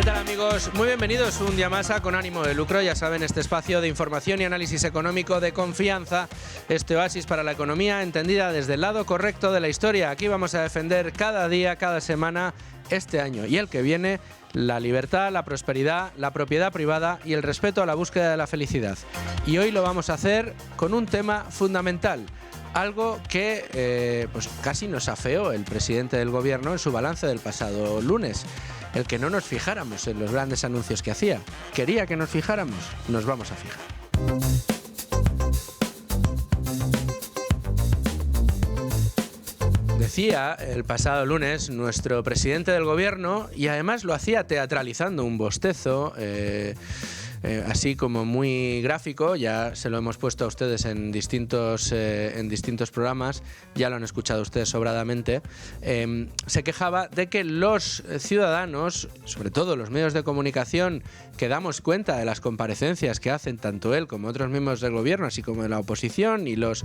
¿Qué tal, amigos? Muy bienvenidos un día más a Con Ánimo de Lucro. Ya saben, este espacio de información y análisis económico de confianza, este oasis para la economía entendida desde el lado correcto de la historia. Aquí vamos a defender cada día, cada semana, este año y el que viene, la libertad, la prosperidad, la propiedad privada y el respeto a la búsqueda de la felicidad. Y hoy lo vamos a hacer con un tema fundamental. Algo que pues casi nos afeó el presidente del gobierno en su balance del pasado lunes. El que no nos fijáramos en los grandes anuncios que hacía. Quería que nos fijáramos. Nos vamos a fijar. Decía el pasado lunes nuestro presidente del gobierno, y además lo hacía teatralizando un bostezo, así como muy gráfico. Ya se lo hemos puesto a ustedes en distintos programas, ya lo han escuchado ustedes sobradamente. Se quejaba de que los ciudadanos, sobre todo los medios de comunicación, que damos cuenta de las comparecencias que hacen tanto él como otros miembros del gobierno, así como de la oposición, y los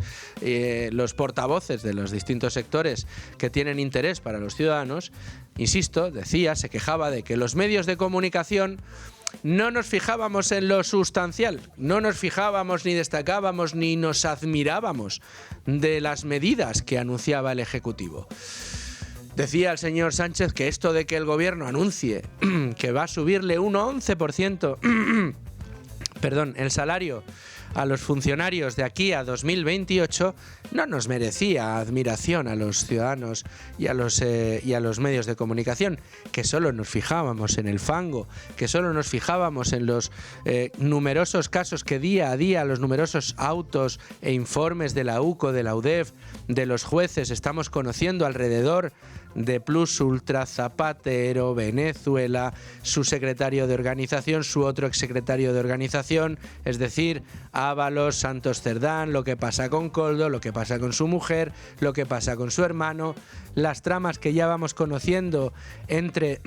portavoces de los distintos sectores que tienen interés para los ciudadanos, insisto, decía, se quejaba de que los medios de comunicación no nos fijábamos en lo sustancial, no nos fijábamos ni destacábamos ni nos admirábamos de las medidas que anunciaba el Ejecutivo. Decía el señor Sánchez que esto de que el gobierno anuncie que va a subirle un 11% el salario a los funcionarios de aquí a 2028 no nos merecía admiración a los ciudadanos y a los medios de comunicación, que solo nos fijábamos en el fango, que solo nos fijábamos en los numerosos casos que día a día, los numerosos autos e informes de la UCO, de la UDEF, de los jueces estamos conociendo alrededor de Plus Ultra, Zapatero, Venezuela, su secretario de organización, su otro exsecretario de organización, es decir, Ábalos, Santos Cerdán, lo que pasa con Koldo, lo que pasa con su mujer, lo que pasa con su hermano, las tramas que ya vamos conociendo entre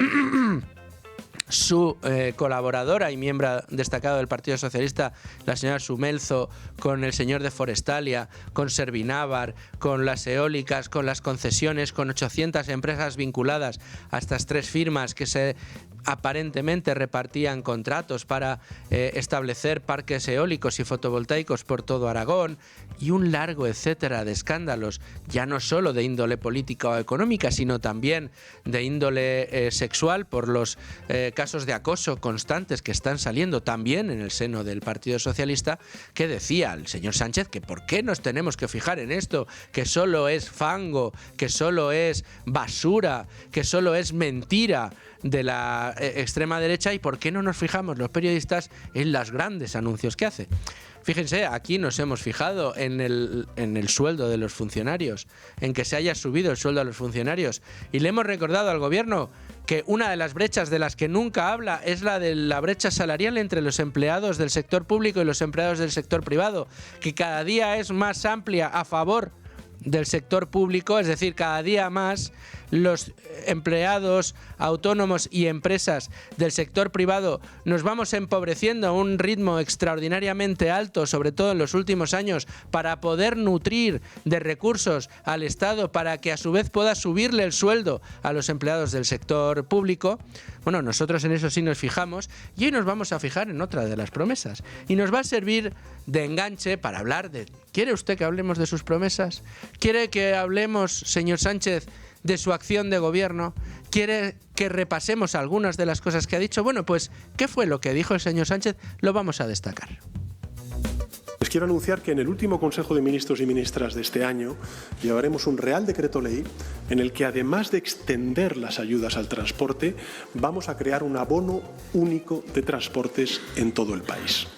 su colaboradora y miembro destacado del Partido Socialista, la señora Sumelzo, con el señor de Forestalia, con Servinávar, con las eólicas, con las concesiones, con 800 empresas vinculadas a estas tres firmas que se aparentemente repartían contratos para establecer parques eólicos y fotovoltaicos por todo Aragón, y un largo etcétera de escándalos, ya no solo de índole política o económica, sino también de índole sexual, por los casos de acoso constantes que están saliendo también en el seno del Partido Socialista, que decía el señor Sánchez que por qué nos tenemos que fijar en esto, que solo es fango, que solo es basura, que solo es mentira de la extrema derecha, y por qué no nos fijamos los periodistas en los grandes anuncios que hace. Fíjense, aquí nos hemos fijado en el sueldo de los funcionarios, en que se haya subido el sueldo a los funcionarios, y le hemos recordado al gobierno que una de las brechas de las que nunca habla es la de la brecha salarial entre los empleados del sector público y los empleados del sector privado, que cada día es más amplia a favor del sector público, es decir, cada día más los empleados autónomos y empresas del sector privado nos vamos empobreciendo a un ritmo extraordinariamente alto, sobre todo en los últimos años, para poder nutrir de recursos al Estado para que a su vez pueda subirle el sueldo a los empleados del sector público. Bueno, nosotros en eso sí nos fijamos, y hoy nos vamos a fijar en otra de las promesas, y nos va a servir de enganche para hablar de... ¿Quiere usted que hablemos de sus promesas? ¿Quiere que hablemos, señor Sánchez, de su acción de gobierno? ¿Quiere que repasemos algunas de las cosas que ha dicho? Bueno, pues, ¿qué fue lo que dijo el señor Sánchez? Lo vamos a destacar. Les quiero anunciar que en el último Consejo de Ministros y Ministras de este año llevaremos un Real Decreto Ley en el que, además de extender las ayudas al transporte, vamos a crear un abono único de transportes en todo el país.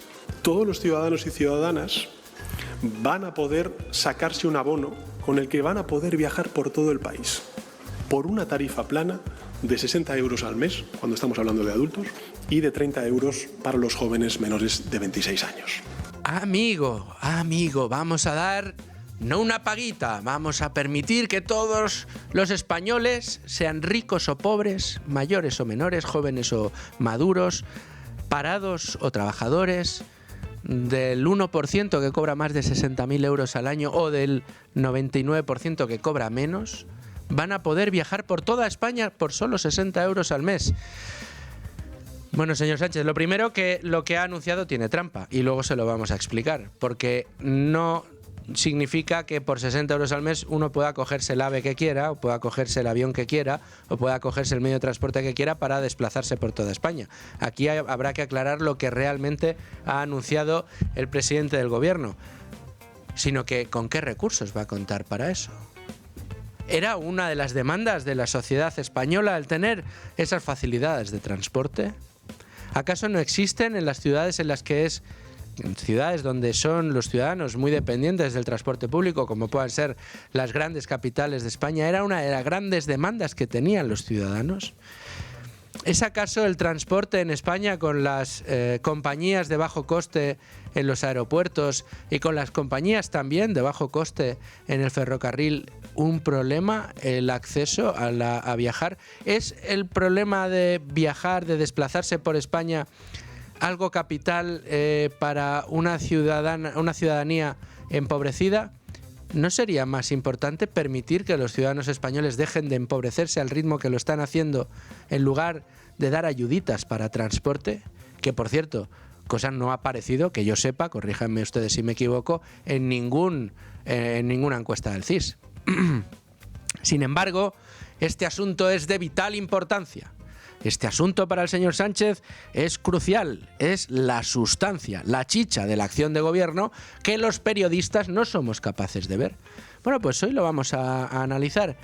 Todos los ciudadanos y ciudadanas van a poder sacarse un abono con el que van a poder viajar por todo el país, por una tarifa plana de 60 euros al mes, cuando estamos hablando de adultos, y de 30 euros para los jóvenes menores de 26 años. Amigo, vamos a dar no una paguita, vamos a permitir que todos los españoles, sean ricos o pobres, mayores o menores, jóvenes o maduros, parados o trabajadores, del 1% que cobra más de 60.000 euros al año o del 99% que cobra menos, van a poder viajar por toda España por solo 60 euros al mes. Bueno, señor Sánchez, lo primero, que lo que ha anunciado tiene trampa y luego se lo vamos a explicar, porque no significa que por 60 euros al mes uno pueda cogerse el AVE que quiera, o pueda cogerse el avión que quiera, o pueda cogerse el medio de transporte que quiera para desplazarse por toda España. Aquí habrá que aclarar lo que realmente ha anunciado el presidente del gobierno, sino que con qué recursos va a contar para eso. ¿Era una de las demandas de la sociedad española el tener esas facilidades de transporte? ¿Acaso no existen en las ciudades en ciudades donde son los ciudadanos muy dependientes del transporte público, como puedan ser las grandes capitales de España? ¿Era una de las grandes demandas que tenían los ciudadanos? ¿Es acaso el transporte en España con las compañías de bajo coste en los aeropuertos y con las compañías también de bajo coste en el ferrocarril un problema, el acceso a viajar? ¿Es el problema de viajar, de desplazarse por España, algo capital para una ciudadanía empobrecida? ¿No sería más importante permitir que los ciudadanos españoles dejen de empobrecerse al ritmo que lo están haciendo, en lugar de dar ayuditas para transporte? Que, por cierto, cosa no ha aparecido, que yo sepa, corríjanme ustedes si me equivoco, en ninguna encuesta del CIS. Sin embargo, este asunto es de vital importancia. Este asunto para el señor Sánchez es crucial, es la sustancia, la chicha de la acción de gobierno que los periodistas no somos capaces de ver. Bueno, pues hoy lo vamos a analizar.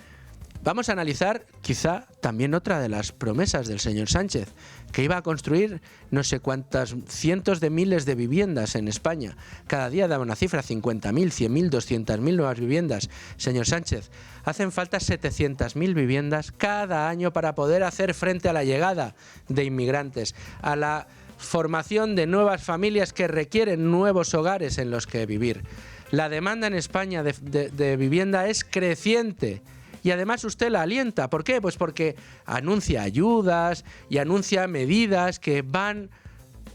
Vamos a analizar quizá también otra de las promesas del señor Sánchez, que iba a construir no sé cuántas cientos de miles de viviendas en España. Cada día daba una cifra, 50.000, 100.000, 200.000 nuevas viviendas. Señor Sánchez, hacen falta 700.000 viviendas cada año para poder hacer frente a la llegada de inmigrantes, a la formación de nuevas familias que requieren nuevos hogares en los que vivir. La demanda en España de vivienda es creciente. Y además usted la alienta. ¿Por qué? Pues porque anuncia ayudas y anuncia medidas que van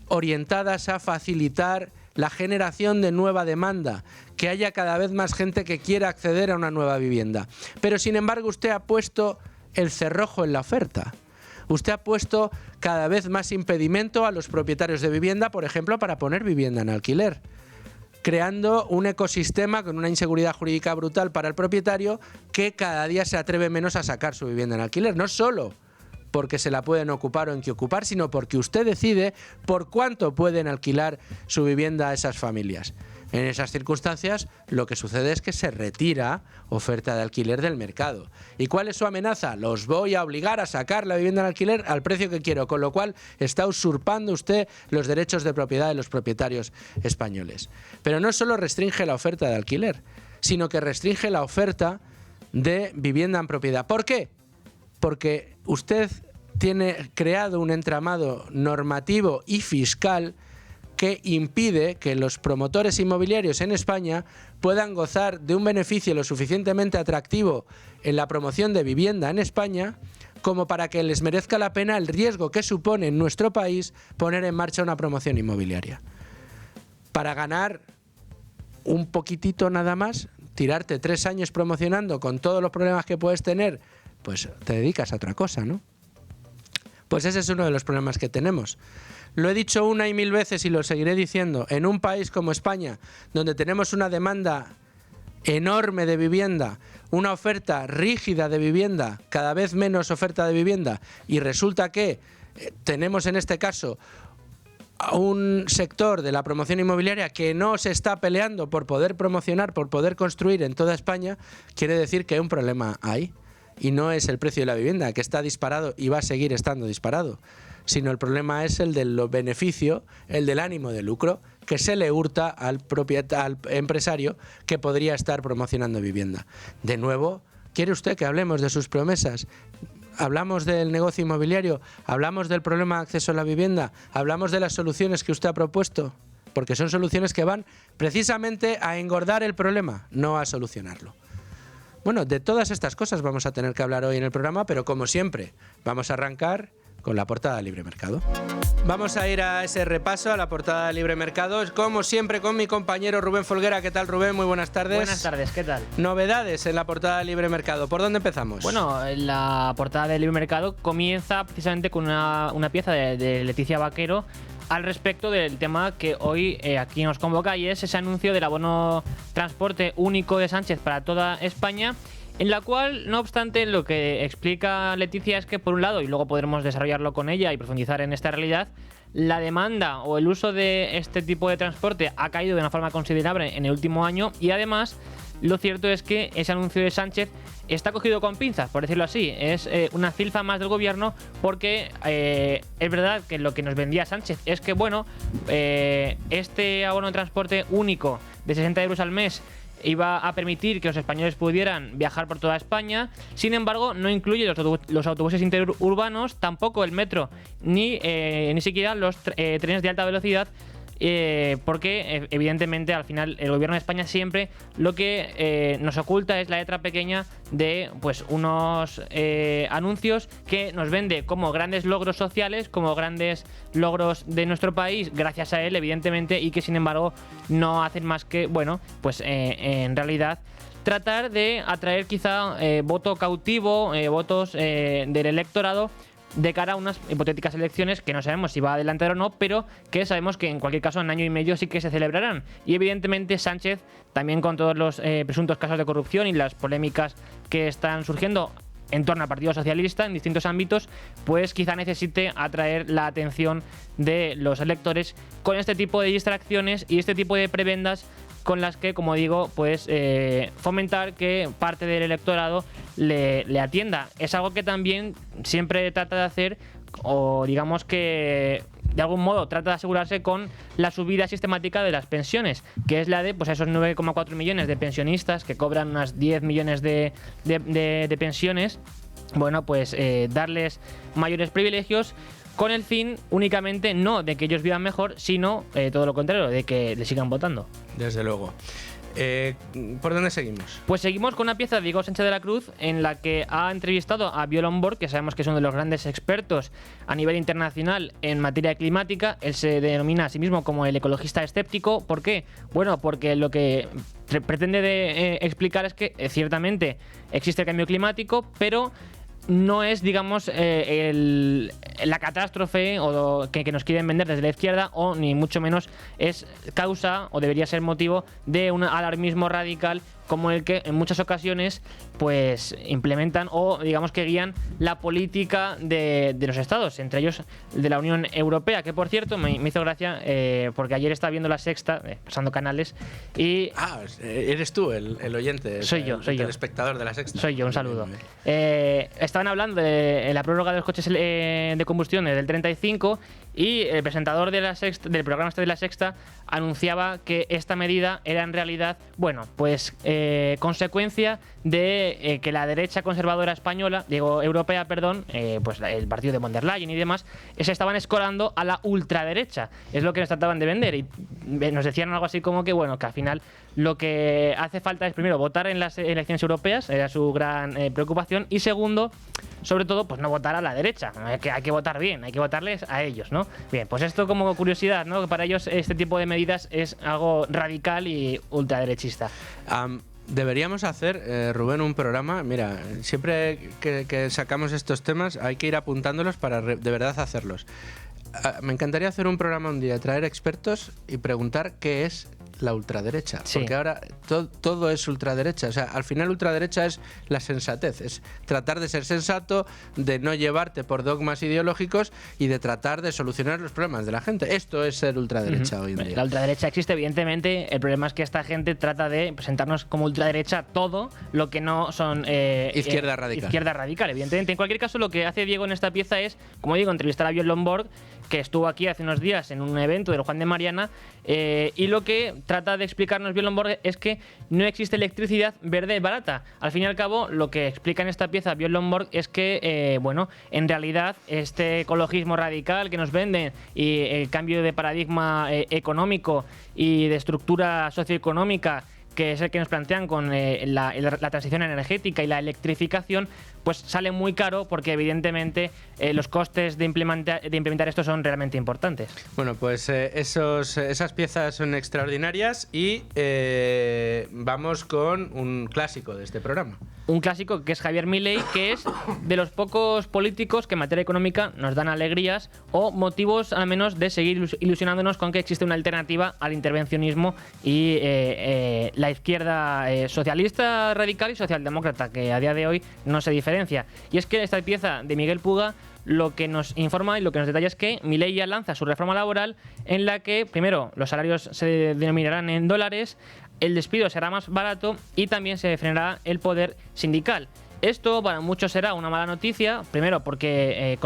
orientadas a facilitar la generación de nueva demanda, que haya cada vez más gente que quiera acceder a una nueva vivienda. Pero sin embargo usted ha puesto el cerrojo en la oferta. Usted ha puesto cada vez más impedimento a los propietarios de vivienda, por ejemplo, para poner vivienda en alquiler, creando un ecosistema con una inseguridad jurídica brutal para el propietario, que cada día se atreve menos a sacar su vivienda en alquiler. No solo porque se la pueden ocupar o en qué ocupar, sino porque usted decide por cuánto pueden alquilar su vivienda a esas familias. En esas circunstancias, lo que sucede es que se retira oferta de alquiler del mercado. ¿Y cuál es su amenaza? Los voy a obligar a sacar la vivienda en alquiler al precio que quiero, con lo cual está usurpando usted los derechos de propiedad de los propietarios españoles. Pero no solo restringe la oferta de alquiler, sino que restringe la oferta de vivienda en propiedad. ¿Por qué? Porque usted tiene creado un entramado normativo y fiscal que impide que los promotores inmobiliarios en España puedan gozar de un beneficio lo suficientemente atractivo en la promoción de vivienda en España como para que les merezca la pena el riesgo que supone en nuestro país poner en marcha una promoción inmobiliaria. Para ganar un poquitito nada más, tirarte 3 años promocionando con todos los problemas que puedes tener, pues te dedicas a otra cosa, ¿no? Pues ese es uno de los problemas que tenemos. Lo he dicho una y mil veces y lo seguiré diciendo. En un país como España, donde tenemos una demanda enorme de vivienda, una oferta rígida de vivienda, cada vez menos oferta de vivienda, y resulta que tenemos en este caso a un sector de la promoción inmobiliaria que no se está peleando por poder promocionar, por poder construir en toda España, quiere decir que hay un problema ahí. Y no es el precio de la vivienda, que está disparado y va a seguir estando disparado, sino el problema es el del beneficio, el del ánimo de lucro, que se le hurta al empresario que podría estar promocionando vivienda. De nuevo, ¿quiere usted que hablemos de sus promesas? Hablamos del negocio inmobiliario, hablamos del problema de acceso a la vivienda, hablamos de las soluciones que usted ha propuesto, porque son soluciones que van precisamente a engordar el problema, no a solucionarlo. Bueno, de todas estas cosas vamos a tener que hablar hoy en el programa, pero como siempre, vamos a arrancar con la portada de Libre Mercado. Vamos a ir a ese repaso a la portada de Libre Mercado, como siempre con mi compañero Rubén Folguera. ¿Qué tal, Rubén? Muy buenas tardes. Buenas tardes, ¿qué tal? Novedades en la portada de Libre Mercado. ¿Por dónde empezamos? Bueno, la portada de Libre Mercado comienza precisamente con una pieza de Leticia Vaquero al respecto del tema que hoy aquí nos convoca, y es ese anuncio del abono transporte único de Sánchez para toda España, en la cual, no obstante, lo que explica Leticia es que, por un lado, y luego podremos desarrollarlo con ella y profundizar en esta realidad, la demanda o el uso de este tipo de transporte ha caído de una forma considerable en el último año, y además lo cierto es que ese anuncio de Sánchez está cogido con pinzas, por decirlo así. Es una filfa más del gobierno, porque es verdad que lo que nos vendía Sánchez es que, bueno, este abono de transporte único de 60 euros al mes iba a permitir que los españoles pudieran viajar por toda España. Sin embargo, no incluye los autobuses interurbanos, tampoco el metro, ni siquiera los trenes de alta velocidad, porque evidentemente al final el gobierno de España siempre lo que nos oculta es la letra pequeña de pues unos anuncios que nos vende como grandes logros sociales, como grandes logros de nuestro país gracias a él, evidentemente, y que sin embargo no hacen más que, bueno, pues en realidad tratar de atraer quizá voto cautivo, votos del electorado, de cara a unas hipotéticas elecciones que no sabemos si va a adelantar o no, pero que sabemos que en cualquier caso en año y medio sí que se celebrarán. Y evidentemente Sánchez, también con todos los presuntos casos de corrupción y las polémicas que están surgiendo en torno al Partido Socialista en distintos ámbitos, pues quizá necesite atraer la atención de los electores con este tipo de distracciones y este tipo de prebendas, con las que, como digo, pues fomentar que parte del electorado le atienda. Es algo que también siempre trata de hacer, o digamos que de algún modo trata de asegurarse con la subida sistemática de las pensiones, que es la de pues esos 9,4 millones de pensionistas que cobran unas 10 millones de pensiones. Bueno, pues darles mayores privilegios, con el fin únicamente no de que ellos vivan mejor, sino todo lo contrario, de que le sigan votando. Desde luego. ¿Por dónde seguimos? Pues seguimos con una pieza de Diego Sánchez de la Cruz, en la que ha entrevistado a Björn Borg, que sabemos que es uno de los grandes expertos a nivel internacional en materia climática. Él se denomina a sí mismo como el ecologista escéptico. ¿Por qué? Bueno, porque lo que pretende explicar es que ciertamente existe el cambio climático, pero no es, digamos, la catástrofe que nos quieren vender desde la izquierda, o ni mucho menos es causa o debería ser motivo de un alarmismo radical como el que en muchas ocasiones pues implementan o digamos que guían la política de los estados, entre ellos de la Unión Europea, que por cierto me hizo gracia porque ayer estaba viendo La Sexta, pasando canales, y... eres tú el oyente. Soy yo. El espectador de La Sexta. Soy yo, un saludo. Estaban hablando de la prórroga de los coches de combustión del 35, y el presentador de La Sexta, del programa de La Sexta, anunciaba que esta medida era en realidad, bueno, pues consecuencia de que la derecha conservadora española, europea, perdón, pues el partido de von der Leyen y demás, se estaban escorando a la ultraderecha. Es lo que nos trataban de vender, y nos decían algo así como que, bueno, que al final lo que hace falta es, primero, votar en las elecciones europeas, era su gran preocupación, y segundo, sobre todo, pues no votar a la derecha, hay que votar bien, hay que votarles a ellos, ¿no? Bien, pues esto como curiosidad, ¿no? Que para ellos este tipo de medidas es algo radical y ultraderechista. Deberíamos hacer, Rubén, un programa. Mira, siempre que sacamos estos temas hay que ir apuntándolos para de verdad hacerlos. Me encantaría hacer un programa un día, traer expertos y preguntar qué es la ultraderecha, sí. Porque ahora todo es ultraderecha. O sea, al final ultraderecha es la sensatez, es tratar de ser sensato, de no llevarte por dogmas ideológicos y de tratar de solucionar los problemas de la gente. Esto es ser ultraderecha hoy en día. La ultraderecha existe, evidentemente. El problema es que esta gente trata de presentarnos como ultraderecha todo lo que no son izquierda radical. Izquierda radical, evidentemente. En cualquier caso, lo que hace Diego en esta pieza es, como digo, entrevistar a Björn Borg, que estuvo aquí hace unos días en un evento del Juan de Mariana, y lo que trata de explicarnos Björn Borg es que no existe electricidad verde barata. Al fin y al cabo, lo que explica en esta pieza Björn Borg es que, bueno, en realidad este ecologismo radical que nos venden y el cambio de paradigma económico y de estructura socioeconómica que es el que nos plantean con la transición energética y la electrificación, pues sale muy caro porque evidentemente los costes de implementar esto son realmente importantes. Bueno, pues esas piezas son extraordinarias y vamos con un clásico de este programa. Un clásico que es Javier Milei, que es de los pocos políticos que en materia económica nos dan alegrías o motivos al menos de seguir ilusionándonos con que existe una alternativa al intervencionismo y la izquierda socialista radical y socialdemócrata, que a día de hoy no se diferencia. Y es que esta pieza de Miguel Puga lo que nos informa y lo que nos detalla es que Milei ya lanza su reforma laboral en la que, primero, los salarios se denominarán en dólares, el despido será más barato y también se frenará el poder sindical. Esto para muchos será una mala noticia, primero porque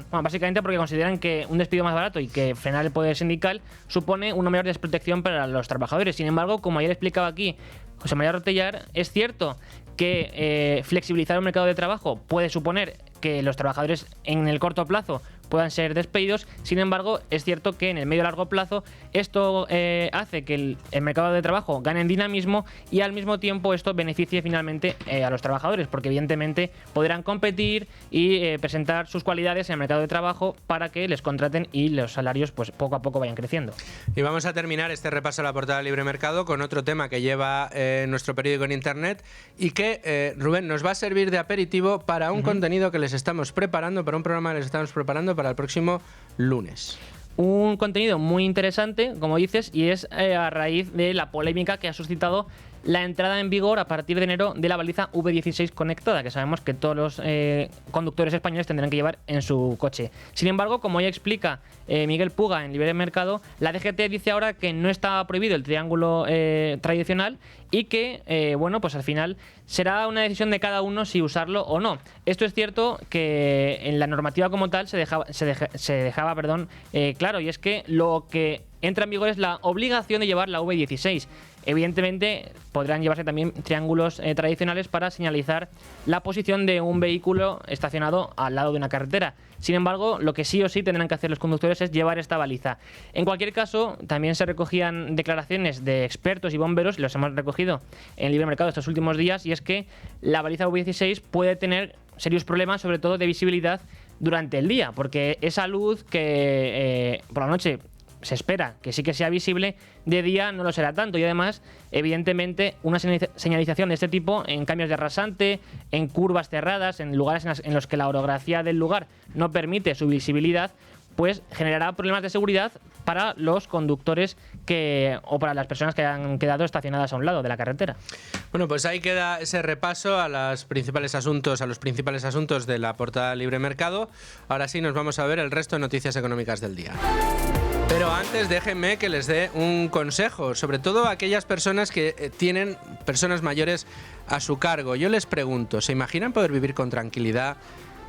básicamente porque consideran que un despido más barato y que frenar el poder sindical supone una mayor desprotección para los trabajadores. Sin embargo, como ayer explicaba aquí José María Rotellar, es cierto que flexibilizar el mercado de trabajo puede suponer que los trabajadores en el corto plazo puedan ser despedidos. Sin embargo, es cierto que en el medio y largo plazo esto hace que el mercado de trabajo gane en dinamismo y al mismo tiempo esto beneficie finalmente a los trabajadores, porque evidentemente podrán competir y presentar sus cualidades en el mercado de trabajo para que les contraten y los salarios pues poco a poco vayan creciendo. Y vamos a terminar este repaso a la portada de Libre Mercado con otro tema que lleva nuestro periódico en internet y que, Rubén, nos va a servir de aperitivo para un contenido que les estamos preparando, para un programa que les estamos preparando para el próximo lunes. Un contenido muy interesante, como dices, y es a raíz de la polémica que ha suscitado la entrada en vigor a partir de enero de la baliza V16 conectada, que sabemos que todos los conductores españoles tendrán que llevar en su coche. Sin embargo, como ya explica Miguel Puga en Libre Mercado, la DGT dice ahora que no está prohibido el triángulo tradicional y que, bueno, pues al final será una decisión de cada uno si usarlo o no. Esto es cierto que en la normativa como tal se dejaba claro, y es que lo que entra en vigor es la obligación de llevar la V16. Evidentemente podrán llevarse también triángulos tradicionales para señalizar la posición de un vehículo estacionado al lado de una carretera. Sin embargo, lo que sí o sí tendrán que hacer los conductores es llevar esta baliza. En cualquier caso, también se recogían declaraciones de expertos y bomberos, y los hemos recogido en Libre Mercado estos últimos días, y es que la baliza V16 puede tener serios problemas, sobre todo de visibilidad durante el día, porque esa luz que por la noche se espera que sí que sea visible, de día no lo será tanto. Y además, evidentemente, una señalización de este tipo en cambios de rasante, en curvas cerradas, en lugares en los que la orografía del lugar no permite su visibilidad, pues generará problemas de seguridad para los conductores o para las personas que han quedado estacionadas a un lado de la carretera. Bueno, pues ahí queda ese repaso a los principales asuntos de la portada Libre Mercado. Ahora sí nos vamos a ver el resto de noticias económicas del día. Pero antes déjenme que les dé un consejo, sobre todo a aquellas personas que tienen personas mayores a su cargo. Yo les pregunto, ¿se imaginan poder vivir con tranquilidad,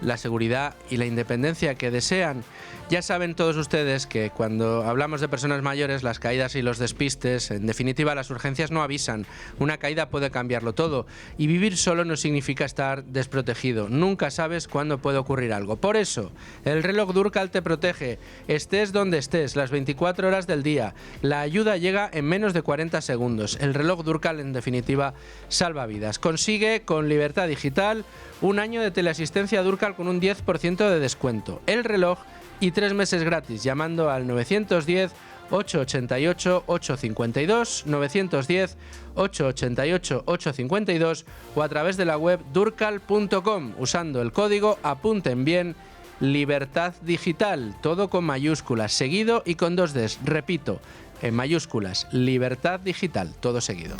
la seguridad y la independencia que desean? Ya saben todos ustedes que cuando hablamos de personas mayores, las caídas y los despistes, en definitiva las urgencias no avisan. Una caída puede cambiarlo todo y vivir solo no significa estar desprotegido. Nunca sabes cuándo puede ocurrir algo. Por eso, el reloj Durcal te protege, estés donde estés, las 24 horas del día. La ayuda llega en menos de 40 segundos. El reloj Durcal, en definitiva, salva vidas. Consigue con Libertad Digital un año de teleasistencia Durcal con un 10% de descuento. El reloj y 3 meses gratis llamando al 910 888 852, 910 888 852 o a través de la web durcal.com usando el código, apunten bien, Libertad Digital, todo con mayúsculas, seguido y con 2 Ds. Repito, en mayúsculas, Libertad Digital, todo seguido.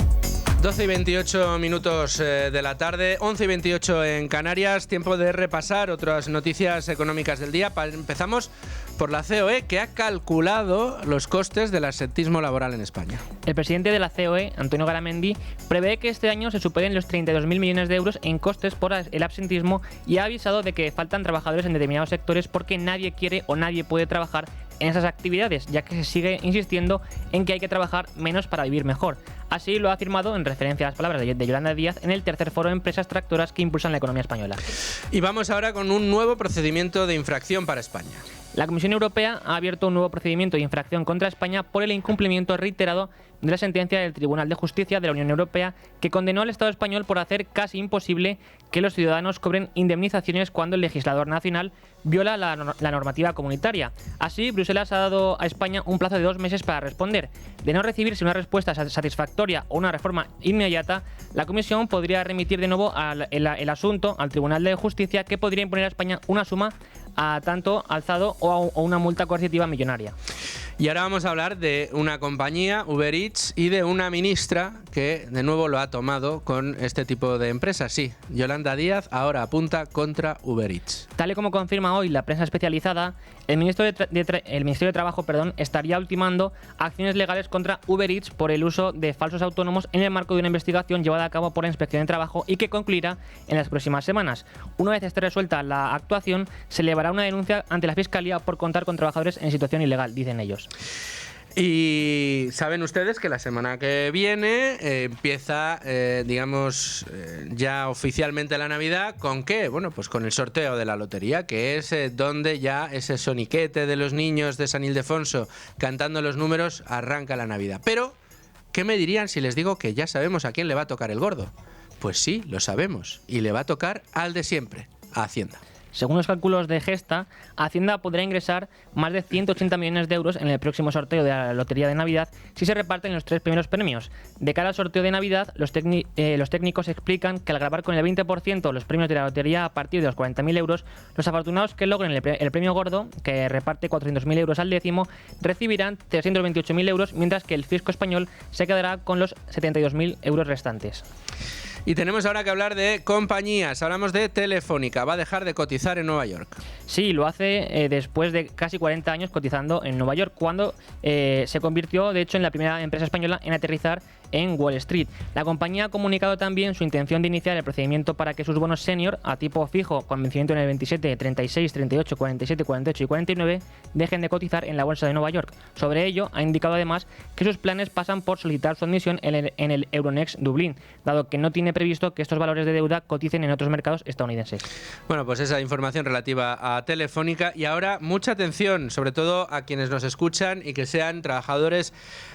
12 y 28 minutos de la tarde, 11 y 28 en Canarias, tiempo de repasar otras noticias económicas del día. Empezamos por la COE, que ha calculado los costes del absentismo laboral en España. El presidente de la COE, Antonio Garamendi, prevé que este año se superen los 32.000 millones de euros en costes por el absentismo y ha avisado de que faltan trabajadores en determinados sectores porque nadie quiere o nadie puede trabajar en esas actividades, ya que se sigue insistiendo en que hay que trabajar menos para vivir mejor. Así lo ha afirmado en referencia a las palabras de Yolanda Díaz en el tercer foro de empresas tractoras que impulsan la economía española. Y vamos ahora con un nuevo procedimiento de infracción para España. La Comisión Europea ha abierto un nuevo procedimiento de infracción contra España por el incumplimiento reiterado de la sentencia del Tribunal de Justicia de la Unión Europea que condenó al Estado español por hacer casi imposible que los ciudadanos cobren indemnizaciones cuando el legislador nacional viola la normativa comunitaria. Así, Bruselas ha dado a España un plazo de 2 meses para responder. De no recibirse una respuesta satisfactoria o una reforma inmediata, la Comisión podría remitir de nuevo el asunto al Tribunal de Justicia, que podría imponer a España una suma a tanto alzado o una multa coercitiva millonaria. Y ahora vamos a hablar de una compañía, Uber Eats, y de una ministra que de nuevo lo ha tomado con este tipo de empresas. Sí, Yolanda Díaz ahora apunta contra Uber Eats. Tal y como confirma hoy la prensa especializada, el Ministerio de Trabajo estaría ultimando acciones legales contra Uber Eats por el uso de falsos autónomos en el marco de una investigación llevada a cabo por la Inspección de Trabajo y que concluirá en las próximas semanas. Una vez esté resuelta la actuación, se elevará una denuncia ante la Fiscalía por contar con trabajadores en situación ilegal, dicen ellos. Y saben ustedes que la semana que viene empieza, ya oficialmente la Navidad. ¿Con qué? Bueno, pues con el sorteo de la lotería, que es donde ya ese soniquete de los niños de San Ildefonso cantando los números arranca la Navidad. Pero, ¿qué me dirían si les digo que ya sabemos a quién le va a tocar el gordo? Pues sí, lo sabemos. Y le va a tocar al de siempre, a Hacienda. Según los cálculos de Gesta, Hacienda podrá ingresar más de 180 millones de euros en el próximo sorteo de la Lotería de Navidad si se reparten los 3 primeros premios. De cara al sorteo de Navidad, los técnicos explican que al grabar con el 20% los premios de la lotería a partir de los 40.000 euros, los afortunados que logren el premio gordo, que reparte 400.000 euros al décimo, recibirán 328.000 euros, mientras que el fisco español se quedará con los 72.000 euros restantes. Y tenemos ahora que hablar de compañías. Hablamos de Telefónica. Va a dejar de cotizar en Nueva York. Sí, lo hace después de casi 40 años cotizando en Nueva York, cuando se convirtió, de hecho, en la primera empresa española en aterrizar en Wall Street. La compañía ha comunicado también su intención de iniciar el procedimiento para que sus bonos senior a tipo fijo, con vencimiento en el 27, 36, 38, 47, 48 y 49, dejen de cotizar en la bolsa de Nueva York. Sobre ello, ha indicado además que sus planes pasan por solicitar su admisión en el Euronext Dublín, dado que no tiene previsto que estos valores de deuda coticen en otros mercados estadounidenses. Bueno, pues esa información relativa a Telefónica. Y ahora mucha atención, sobre todo a quienes nos escuchan y que sean trabajadores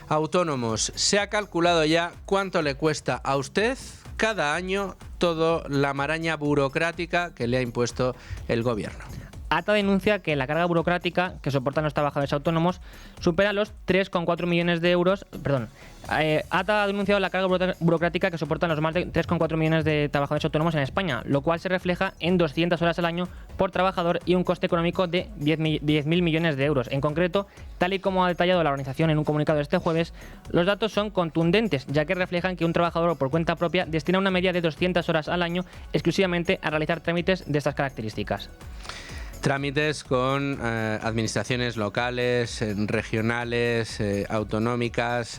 autónomos. Se ha calculado ya cuánto le cuesta a usted cada año toda la maraña burocrática que le ha impuesto el gobierno. ATA denuncia que la carga burocrática que soportan los trabajadores autónomos supera los 3,4 millones de euros. ATA ha denunciado la carga burocrática que soportan los más de 3,4 millones de trabajadores autónomos en España, lo cual se refleja en 200 horas al año por trabajador y un coste económico de 10.000 millones de euros. En concreto, tal y como ha detallado la organización en un comunicado este jueves, los datos son contundentes, ya que reflejan que un trabajador por cuenta propia destina una media de 200 horas al año exclusivamente a realizar trámites de estas características. Trámites con administraciones locales, regionales, autonómicas,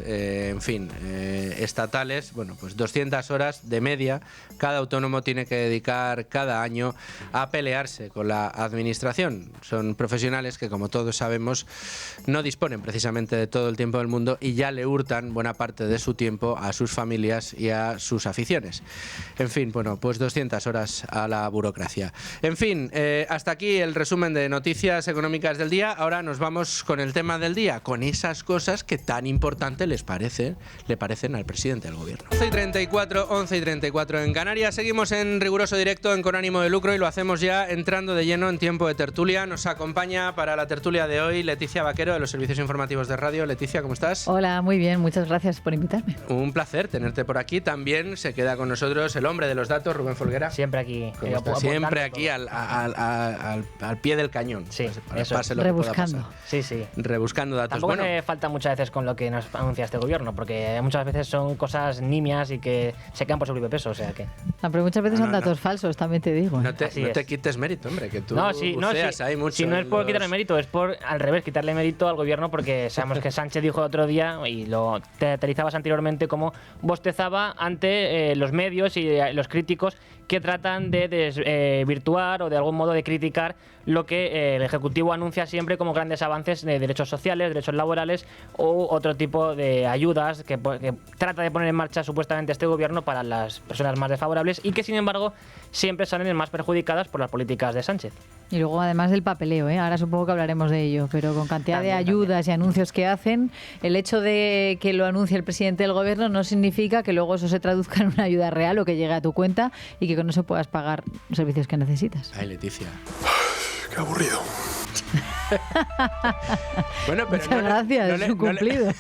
estatales. Bueno, pues 200 horas de media cada autónomo tiene que dedicar cada año a pelearse con la administración. Son profesionales que, como todos sabemos, no disponen precisamente de todo el tiempo del mundo y ya le hurtan buena parte de su tiempo a sus familias y a sus aficiones. En fin, bueno, pues 200 horas a la burocracia. En fin, hasta aquí el resumen de noticias económicas del día. Ahora nos vamos con el tema del día, con esas cosas que tan importantes le parecen al presidente del gobierno. 11:34 en Canarias. Seguimos en riguroso directo en Con Ánimo de Lucro y lo hacemos ya entrando de lleno en tiempo de tertulia. Nos acompaña para la tertulia de hoy Leticia Vaquero, de los servicios informativos de radio. Leticia, ¿cómo estás? Hola, muy bien, muchas gracias por invitarme. Un placer tenerte por aquí. También se queda con nosotros el hombre de los datos, Rubén Folguera. Siempre aquí. Siempre aquí al pie del cañón. Sí, rebuscando. Sí. Rebuscando datos. Tampoco me falta muchas veces con lo que nos anuncia este gobierno, porque muchas veces son cosas nimias y que se quedan por su propio peso, o sea que... pero muchas veces son datos falsos, también te digo. No te quites mérito, hombre, que tú buceas ahí mucho. Si no es por quitarle mérito, es por, al revés, quitarle mérito al gobierno, porque sabemos que Sánchez dijo el otro día, y lo teaterizabas anteriormente, como bostezaba ante los medios y los críticos, que tratan de desvirtuar o de algún modo de criticar lo que el Ejecutivo anuncia siempre como grandes avances de derechos sociales, derechos laborales u otro tipo de ayudas que trata de poner en marcha supuestamente este gobierno para las personas más desfavorables y que sin embargo siempre salen más perjudicadas por las políticas de Sánchez. Y luego además del papeleo, ahora supongo que hablaremos de ello, pero con cantidad de ayudas y anuncios que hacen, el hecho de que lo anuncie el presidente del gobierno no significa que luego eso se traduzca en una ayuda real o que llegue a tu cuenta y que con eso puedas pagar los servicios que necesitas. Ay, Leticia. Qué aburrido. Bueno, pero muchas gracias, es un cumplido.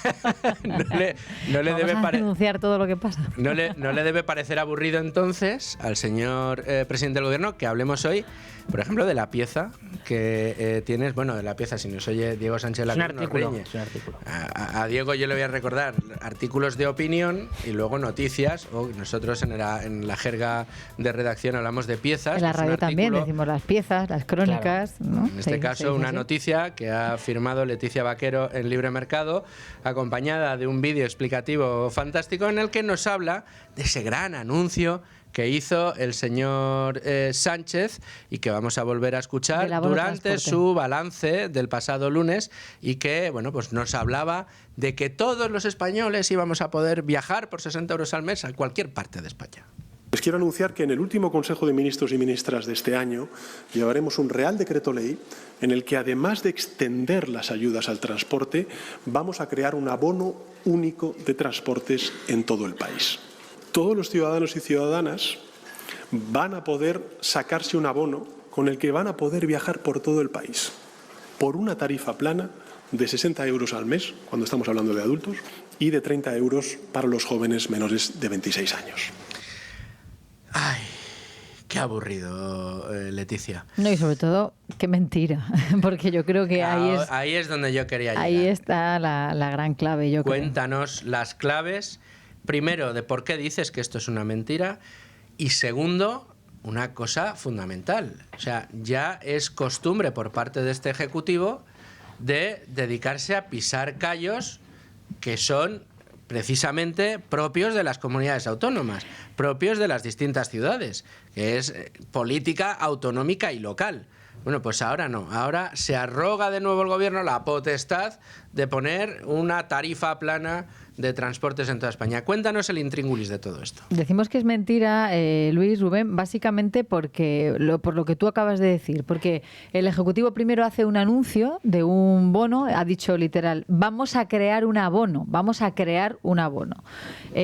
No le debe denunciar todo lo que pasa. No le debe parecer aburrido entonces al señor presidente del gobierno que hablemos hoy, por ejemplo, de la pieza que tienes, bueno, de la pieza, si nos oye Diego Sánchez Lacruz, nos riñe. Es un artículo. A Diego yo le voy a recordar artículos de opinión y luego noticias, o nosotros en la jerga de redacción hablamos de piezas. En la radio también decimos las piezas, las crónicas. Claro. ¿No? En este caso, una noticia que ha firmado Leticia Vaquero en Libre Mercado, acompañada de un vídeo explicativo fantástico en el que nos habla de ese gran anuncio que hizo el señor Sánchez y que vamos a volver a escuchar durante su balance del pasado lunes y que, bueno, pues nos hablaba de que todos los españoles íbamos a poder viajar por 60 euros al mes a cualquier parte de España. Les quiero anunciar que en el último Consejo de Ministros y Ministras de este año llevaremos un Real Decreto Ley en el que, además de extender las ayudas al transporte, vamos a crear un abono único de transportes en todo el país. Todos los ciudadanos y ciudadanas van a poder sacarse un abono con el que van a poder viajar por todo el país, por una tarifa plana de 60 euros al mes, cuando estamos hablando de adultos, y de 30 euros para los jóvenes menores de 26 años. Ay, qué aburrido, Leticia. No, y sobre todo, qué mentira, porque yo creo que ahí es donde yo quería llegar. Ahí está la gran clave, yo creo. Cuéntanos las claves, primero, de por qué dices que esto es una mentira, y segundo, una cosa fundamental. O sea, ya es costumbre por parte de este Ejecutivo de dedicarse a pisar callos que son precisamente propios de las comunidades autónomas, propios de las distintas ciudades, que es política autonómica y local. Bueno, pues ahora no, ahora se arroga de nuevo el gobierno la potestad de poner una tarifa plana de transportes en toda España. Cuéntanos el intríngulis de todo esto. Decimos que es mentira, Luis, Rubén, básicamente por lo que tú acabas de decir, porque el Ejecutivo primero hace un anuncio de un bono, ha dicho literal, vamos a crear un abono,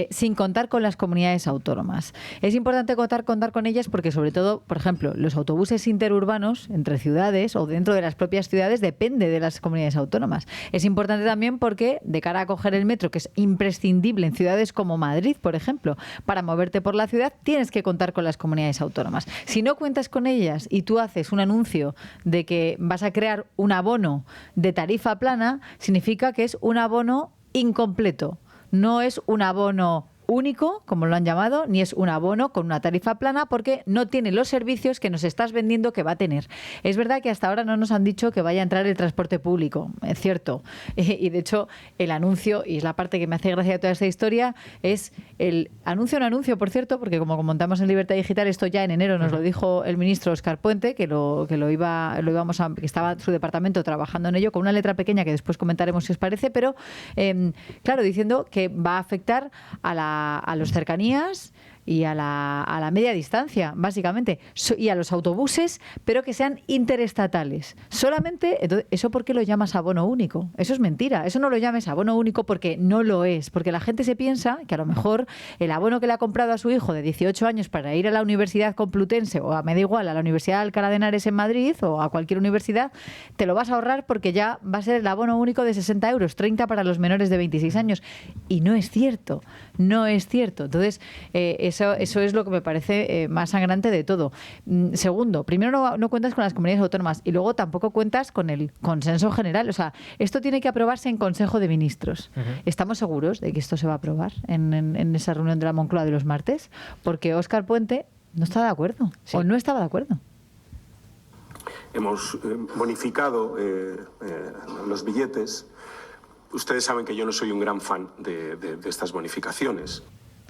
sin contar con las comunidades autónomas. Es importante contar con ellas porque, sobre todo, por ejemplo, los autobuses interurbanos entre ciudades o dentro de las propias ciudades depende de las comunidades autónomas. Es importante también porque, de cara a coger el metro, que es imprescindible en ciudades como Madrid, por ejemplo, para moverte por la ciudad tienes que contar con las comunidades autónomas. Si no cuentas con ellas y tú haces un anuncio de que vas a crear un abono de tarifa plana, significa que es un abono incompleto. No es un abono único, como lo han llamado, ni es un abono con una tarifa plana porque no tiene los servicios que nos estás vendiendo que va a tener. Es verdad que hasta ahora no nos han dicho que vaya a entrar el transporte público, es cierto. Y de hecho, el anuncio, y es la parte que me hace gracia de toda esta historia, es el anuncio, por cierto, porque como comentamos en Libertad Digital, esto ya en enero nos lo dijo el ministro Óscar Puente, que que estaba su departamento trabajando en ello, con una letra pequeña que después comentaremos si os parece, pero claro, diciendo que va a afectar a los cercanías y a la media distancia, básicamente, y a los autobuses, pero que sean interestatales. Solamente, entonces, ¿eso por qué lo llamas abono único? Eso es mentira. Eso no lo llames abono único porque no lo es. Porque la gente se piensa que a lo mejor el abono que le ha comprado a su hijo de 18 años para ir a la Universidad Complutense o me da igual, a la Universidad de Alcalá de Henares en Madrid o a cualquier universidad, te lo vas a ahorrar porque ya va a ser el abono único de 60 euros, 30 para los menores de 26 años. Y no es cierto. No es cierto. Entonces, eso es lo que me parece más sangrante de todo. Segundo, primero no cuentas con las comunidades autónomas y luego tampoco cuentas con el consenso general. O sea, esto tiene que aprobarse en Consejo de Ministros. ¿Estamos seguros de que esto se va a aprobar en esa reunión de la Moncloa de los martes? Porque Óscar Puente no está de acuerdo, o no estaba de acuerdo. Hemos bonificado los billetes. Ustedes saben que yo no soy un gran fan de estas bonificaciones.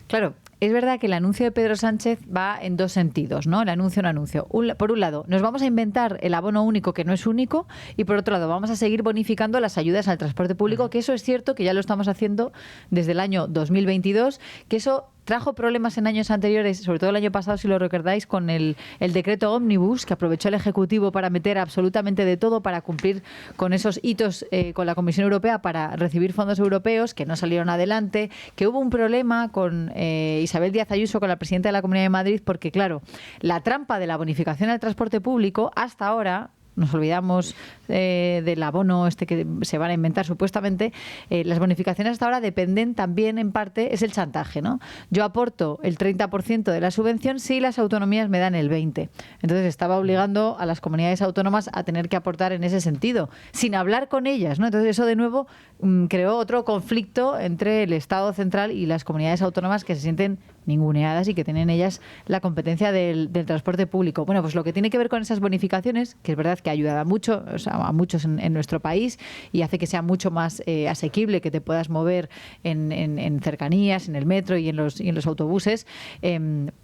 Claro, es verdad que el anuncio de Pedro Sánchez va en dos sentidos, ¿no? El anuncio. Por un lado, nos vamos a inventar el abono único que no es único, y por otro lado, vamos a seguir bonificando las ayudas al transporte público, que eso es cierto, que ya lo estamos haciendo desde el año 2022, que eso trajo problemas en años anteriores, sobre todo el año pasado, si lo recordáis, con el decreto Ómnibus, que aprovechó el Ejecutivo para meter absolutamente de todo para cumplir con esos hitos con la Comisión Europea para recibir fondos europeos que no salieron adelante, que hubo un problema con Isabel Díaz Ayuso, con la presidenta de la Comunidad de Madrid, porque claro, la trampa de la bonificación al transporte público hasta ahora, nos olvidamos del abono que se van a inventar supuestamente, las bonificaciones hasta ahora dependen también en parte, es el chantaje, ¿no? Yo aporto el 30% de la subvención si las autonomías me dan el 20%. Entonces estaba obligando a las comunidades autónomas a tener que aportar en ese sentido, sin hablar con ellas, ¿no? Entonces eso de nuevo creó otro conflicto entre el Estado central y las comunidades autónomas, que se sienten ninguneadas y que tienen ellas la competencia del transporte público. Bueno, pues lo que tiene que ver con esas bonificaciones, que es verdad que ayuda a mucho, o sea, a muchos en nuestro país, y hace que sea mucho más asequible, que te puedas mover en cercanías, en el metro y en los autobuses,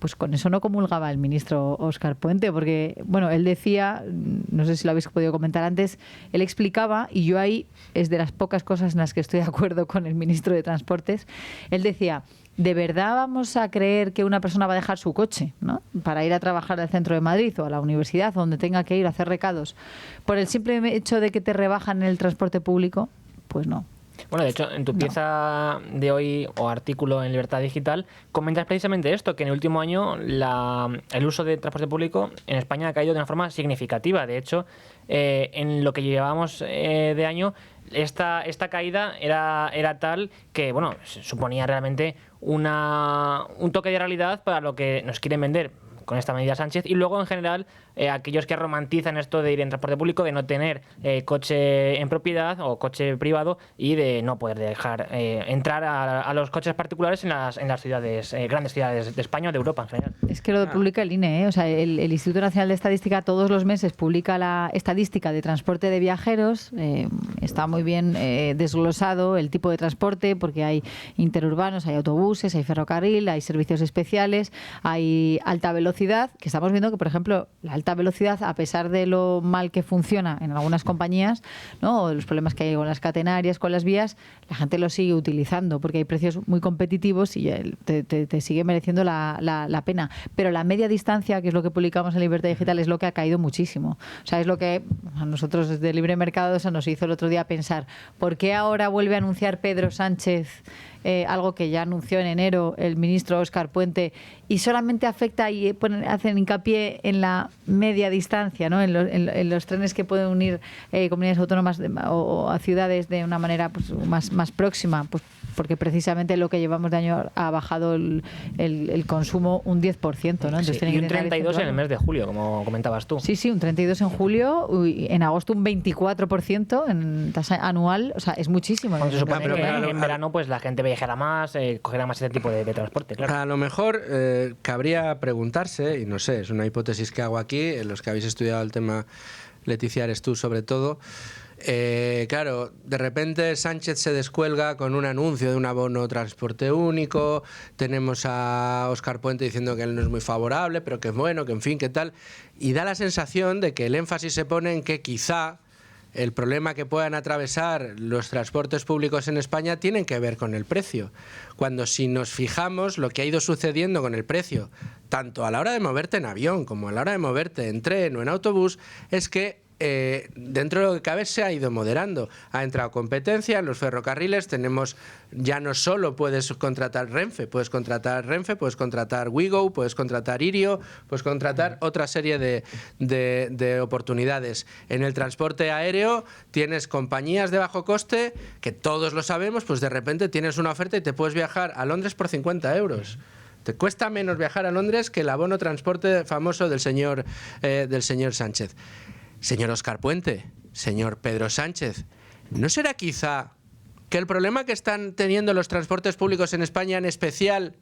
pues con eso no comulgaba el ministro Óscar Puente, porque, bueno, él decía, no sé si lo habéis podido comentar antes, él explicaba, y yo ahí es de las pocas cosas en las que estoy de acuerdo con el ministro de Transportes, él decía: ¿de verdad vamos a creer que una persona va a dejar su coche, ¿no?, para ir a trabajar al centro de Madrid o a la universidad o donde tenga que ir a hacer recados por el simple hecho de que te rebajan el transporte público? Pues no. Bueno, de hecho, en tu pieza de hoy o artículo en Libertad Digital comentas precisamente esto, que en el último año el uso de transporte público en España ha caído de una forma significativa. De hecho, en lo que llevábamos de año, esta caída era tal que, bueno, suponía realmente un toque de realidad para lo que nos quieren vender con esta medida Sánchez, y luego en general aquellos que romantizan esto de ir en transporte público, de no tener coche en propiedad o coche privado, y de no poder dejar entrar a los coches particulares en las ciudades, grandes ciudades de España o de Europa en general. Es que lo publica el INE, O sea, el Instituto Nacional de Estadística todos los meses publica la estadística de transporte de viajeros. Está muy bien desglosado el tipo de transporte, porque hay interurbanos, hay autobuses, hay ferrocarril, hay servicios especiales, hay alta velocidad, que estamos viendo que, por ejemplo, la alta velocidad, a pesar de lo mal que funciona en algunas compañías, ¿no?, o los problemas que hay con las catenarias, con las vías, la gente lo sigue utilizando porque hay precios muy competitivos y te sigue mereciendo la pena. Pero la media distancia, que es lo que publicamos en Libertad Digital, es lo que ha caído muchísimo. O sea, es lo que a nosotros desde Libre Mercado eso nos hizo el otro día pensar: ¿por qué ahora vuelve a anunciar Pedro Sánchez algo que ya anunció en enero el ministro Óscar Puente, y solamente afecta y hacen hincapié en la media distancia, ¿no?, en los trenes que pueden unir comunidades autónomas o a ciudades de una manera, pues, más próxima? Pues porque precisamente lo que llevamos de año ha bajado el consumo un 10%, ¿no? Entonces, sí, y un 32% en el mes de julio, como comentabas tú. Sí, un 32% en julio, en agosto un 24% en tasa anual. O sea, es muchísimo. Cuando se supone que en verano pues la gente viajará más, cogerá más ese tipo de transporte, claro. A lo mejor cabría preguntarse, y no sé, es una hipótesis que hago aquí, en los que habéis estudiado el tema, Leticia, eres tú sobre todo. Claro, de repente Sánchez se descuelga con un anuncio de un abono transporte único, tenemos a Óscar Puente diciendo que él no es muy favorable, pero que es bueno, que en fin, que tal, y da la sensación de que el énfasis se pone en que quizá el problema que puedan atravesar los transportes públicos en España tienen que ver con el precio, cuando si nos fijamos lo que ha ido sucediendo con el precio, tanto a la hora de moverte en avión como a la hora de moverte en tren o en autobús, es que dentro de lo que cabe se ha ido moderando. Ha entrado competencia en los ferrocarriles, tenemos, ya no solo puedes contratar Renfe, puedes contratar Wigo, puedes contratar Irio, puedes contratar otra serie de oportunidades. En el transporte aéreo tienes compañías de bajo coste que todos lo sabemos, pues de repente tienes una oferta y te puedes viajar a Londres por 50 euros. Te cuesta menos viajar a Londres que el abono transporte famoso del señor Sánchez. Señor Óscar Puente, señor Pedro Sánchez, ¿no será quizá que el problema que están teniendo los transportes públicos en España, en especial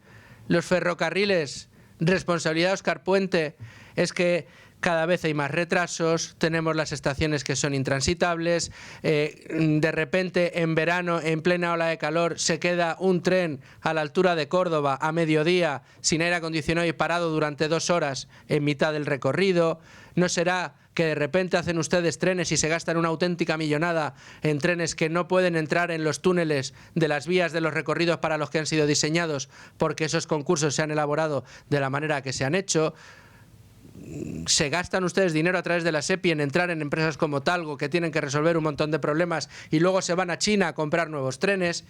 los ferrocarriles, responsabilidad de Óscar Puente, es que cada vez hay más retrasos, tenemos las estaciones que son intransitables, de repente en verano, en plena ola de calor, se queda un tren a la altura de Córdoba a mediodía sin aire acondicionado y parado durante 2 horas en mitad del recorrido. ¿No será que de repente hacen ustedes trenes y se gastan una auténtica millonada en trenes que no pueden entrar en los túneles de las vías de los recorridos para los que han sido diseñados porque esos concursos se han elaborado de la manera que se han hecho? Se gastan ustedes dinero a través de la SEPI en entrar en empresas como Talgo que tienen que resolver un montón de problemas y luego se van a China a comprar nuevos trenes.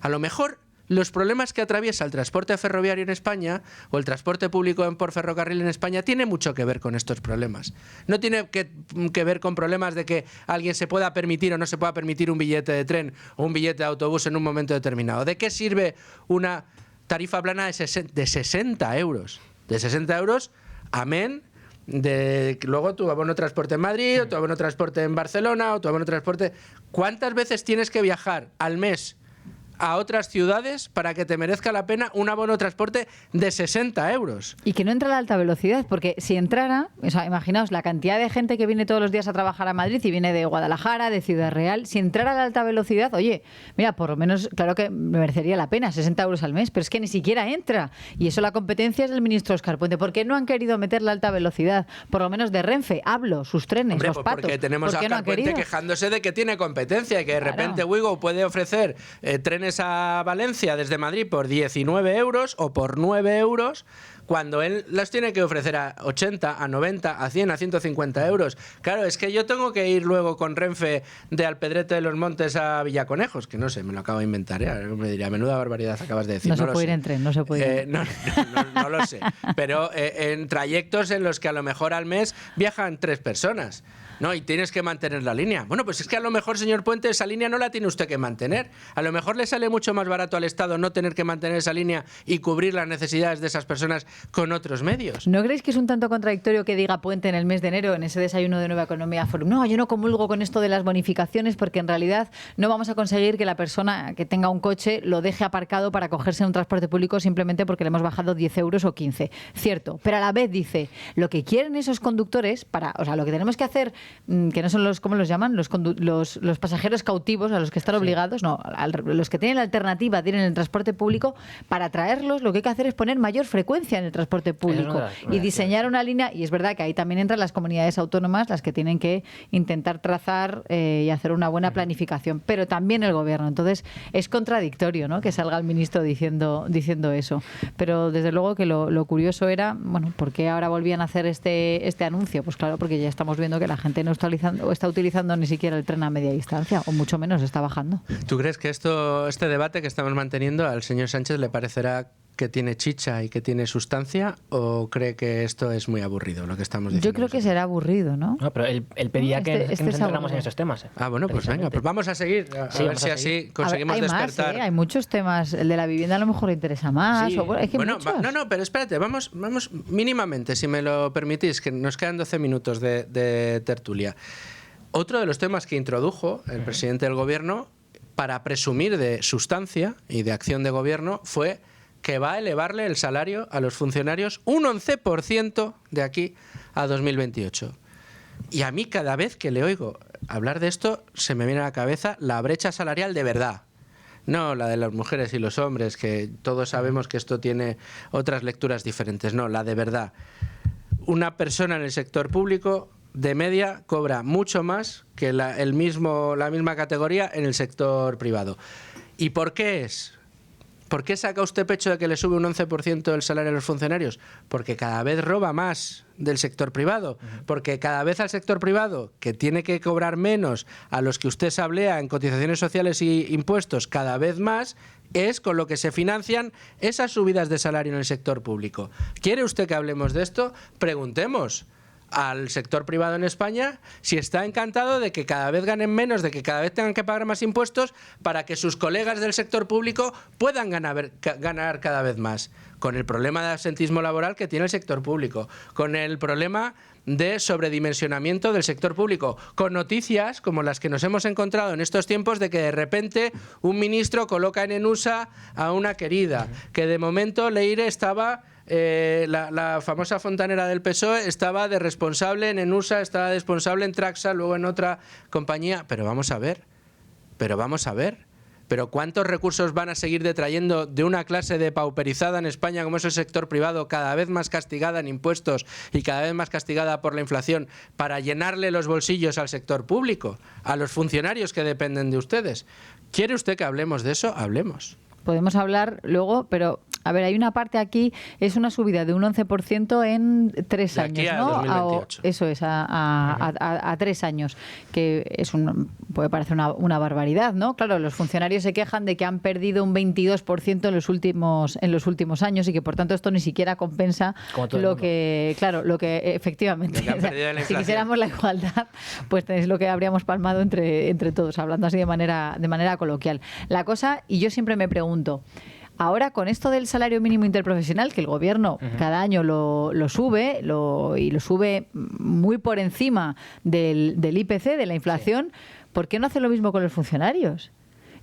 A lo mejor los problemas que atraviesa el transporte ferroviario en España o el transporte público por ferrocarril en España tiene mucho que ver con estos problemas. No tiene que ver con problemas de que alguien se pueda permitir o no se pueda permitir un billete de tren o un billete de autobús en un momento determinado. ¿De qué sirve una tarifa plana de 60 euros? De 60 euros, amén, de luego tu abono transporte en Madrid, o tu abono transporte en Barcelona, o tu abono transporte... ¿Cuántas veces tienes que viajar al mes a otras ciudades para que te merezca la pena un abono de transporte de 60 euros? Y que no entra a la alta velocidad, porque si entrara, o sea, imaginaos la cantidad de gente que viene todos los días a trabajar a Madrid y viene de Guadalajara, de Ciudad Real, si entrara a la alta velocidad, oye, mira, por lo menos, claro que me merecería la pena, 60 euros al mes, pero es que ni siquiera entra. Y eso la competencia es del ministro Óscar Puente. ¿Por qué no han querido meter la alta velocidad? Por lo menos de Renfe, hablo, sus trenes, hombre, los pues patos. porque tenemos a Óscar Puente quejándose de que tiene competencia y que de repente Wigo puede ofrecer trenes a Valencia desde Madrid por 19 euros o por 9 euros, cuando él las tiene que ofrecer a 80, a 90, a 100, a 150 euros. Claro, es que yo tengo que ir luego con Renfe de Alpedrete de los Montes a Villaconejos, que no sé, me lo acabo de inventar, ¿eh? Me diría, menuda barbaridad acabas de decir. No se puede ir en tren, no se puede ir. No lo sé, pero en trayectos en los que a lo mejor al mes viajan 3 personas. No, y tienes que mantener la línea. Bueno, pues es que a lo mejor, señor Puente, esa línea no la tiene usted que mantener. A lo mejor le sale mucho más barato al Estado no tener que mantener esa línea y cubrir las necesidades de esas personas con otros medios. ¿No creéis que es un tanto contradictorio que diga Puente en el mes de enero, en ese desayuno de Nueva Economía Forum? No, yo no comulgo con esto de las bonificaciones porque en realidad no vamos a conseguir que la persona que tenga un coche lo deje aparcado para cogerse en un transporte público simplemente porque le hemos bajado 10 euros o 15. Cierto, pero a la vez dice, lo que quieren esos conductores, o sea, lo que tenemos que hacer, que no son los, ¿cómo los llaman? Los pasajeros cautivos a los que están obligados, no, los que tienen la alternativa de ir en el transporte público, para traerlos lo que hay que hacer es poner mayor frecuencia en el transporte público y diseñar una línea, y es verdad que ahí también entran las comunidades autónomas, las que tienen que intentar trazar y hacer una buena planificación, pero también el gobierno. Entonces es contradictorio, ¿no?, que salga el ministro diciendo eso, pero desde luego que lo curioso era, bueno, ¿por qué ahora volvían a hacer este anuncio? Pues claro, porque ya estamos viendo que la gente no está utilizando ni siquiera el tren a media distancia, o mucho menos está bajando. ¿Tú crees que este debate que estamos manteniendo al señor Sánchez le parecerá que tiene chicha y que tiene sustancia, o cree que esto es muy aburrido lo que estamos diciendo? Yo creo que será aburrido, ¿no? No, pero él pedía que nos centráramos en estos temas. Ah, bueno, pues venga, pues vamos a seguir, a ver si así conseguimos despertar. Hay muchos temas. El de la vivienda a lo mejor le interesa más. Sí. Es que bueno, pero espérate, vamos mínimamente, si me lo permitís, que nos quedan 12 minutos de tertulia. Otro de los temas que introdujo el presidente del gobierno para presumir de sustancia y de acción de gobierno fue que va a elevarle el salario a los funcionarios un 11% de aquí a 2028. Y a mí cada vez que le oigo hablar de esto se me viene a la cabeza la brecha salarial de verdad. No la de las mujeres y los hombres, que todos sabemos que esto tiene otras lecturas diferentes. No, la de verdad. Una persona en el sector público de media cobra mucho más que la misma categoría en el sector privado. ¿Y por qué es? ¿Por qué saca usted pecho de que le sube un 11% el salario a los funcionarios? Porque cada vez roba más del sector privado. Porque cada vez al sector privado, que tiene que cobrar menos a los que usted sablea en cotizaciones sociales y impuestos, cada vez más, es con lo que se financian esas subidas de salario en el sector público. ¿Quiere usted que hablemos de esto? Preguntemos al sector privado en España si está encantado de que cada vez ganen menos, de que cada vez tengan que pagar más impuestos para que sus colegas del sector público puedan ganar cada vez más, con el problema de absentismo laboral que tiene el sector público, con el problema de sobredimensionamiento del sector público, con noticias como las que nos hemos encontrado en estos tiempos de que de repente un ministro coloca en ENUSA a una querida, que de momento Leire estaba la famosa fontanera del PSOE estaba de responsable en Enusa, estaba de responsable en Traxa, luego en otra compañía. Pero vamos a ver. ¿Pero cuántos recursos van a seguir detrayendo de una clase depauperizada en España como es el sector privado, cada vez más castigada en impuestos y cada vez más castigada por la inflación, para llenarle los bolsillos al sector público, a los funcionarios que dependen de ustedes? ¿Quiere usted que hablemos de eso? Hablemos. Podemos hablar luego, pero a ver, hay una parte aquí, es una subida de un 11% en 3 años, de aquí a ¿no? 2028. Eso es, a 3 años, que es puede parecer una barbaridad, ¿no? Claro, los funcionarios se quejan de que han perdido un 22% en los últimos años y que por tanto esto ni siquiera compensa lo que efectivamente, lo que han perdido en la si inflación. quisiéramos la igualdad, pues es lo que habríamos palmado entre todos, hablando así de manera coloquial. La cosa, y yo siempre me pregunto, ahora con esto del salario mínimo interprofesional, que el gobierno cada año lo sube, y lo sube muy por encima del IPC, de la inflación, ¿por qué no hace lo mismo con los funcionarios?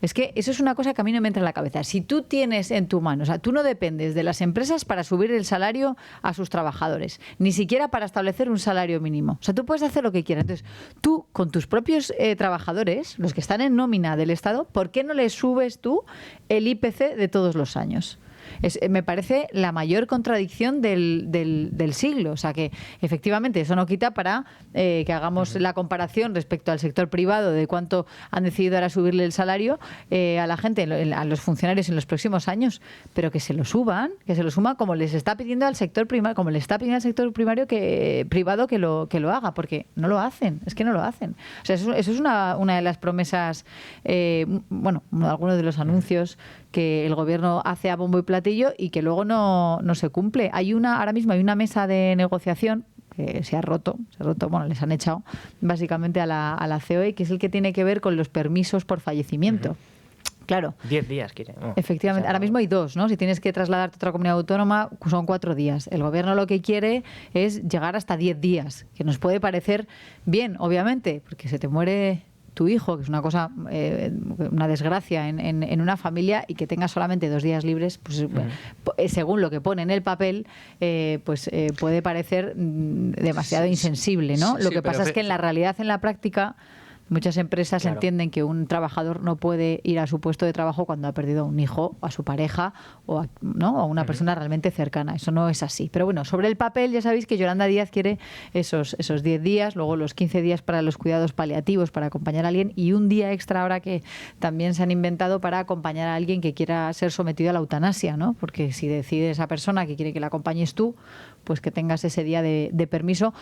Es que eso es una cosa que a mí no me entra en la cabeza. Si tú tienes en tu mano, o sea, tú no dependes de las empresas para subir el salario a sus trabajadores, ni siquiera para establecer un salario mínimo. O sea, tú puedes hacer lo que quieras. Entonces, tú con tus propios trabajadores, los que están en nómina del Estado, ¿por qué no les subes tú el IPC de todos los años? Me parece la mayor contradicción del siglo. O sea, que efectivamente eso no quita para que hagamos la comparación respecto al sector privado de cuánto han decidido ahora subirle el salario a la gente, a los funcionarios en los próximos años, pero que se lo suban como les está pidiendo al sector primario, como le está pidiendo al sector privado que lo haga, porque no lo hacen, es que no lo hacen. O sea, eso es una de las promesas, algunos de los anuncios que el gobierno hace a bombo y platillo y que luego no se cumple. Ahora mismo hay una mesa de negociación que se ha roto, les han echado básicamente a la COE, que es el que tiene que ver con los permisos por fallecimiento. Claro. 10 días quiere. Efectivamente. Ahora mismo hay 2, ¿no? Si tienes que trasladarte a otra comunidad autónoma, son 4 días. El gobierno lo que quiere es llegar hasta 10 días, que nos puede parecer bien, obviamente, porque se te muere tu hijo, que es una cosa, una desgracia en una familia, y que tengas solamente 2 días libres, pues según lo que pone en el papel, puede parecer demasiado insensible, ¿no? Lo que pasa es que en la realidad, en la práctica, muchas empresas entienden que un trabajador no puede ir a su puesto de trabajo cuando ha perdido a un hijo, a su pareja o a una persona realmente cercana. Eso no es así. Pero bueno, sobre el papel ya sabéis que Yolanda Díaz quiere esos 10 días, luego los 15 días para los cuidados paliativos, para acompañar a alguien, y un día extra ahora que también se han inventado para acompañar a alguien que quiera ser sometido a la eutanasia, ¿no? Porque si decide esa persona que quiere que la acompañes tú, pues que tengas ese día de permiso,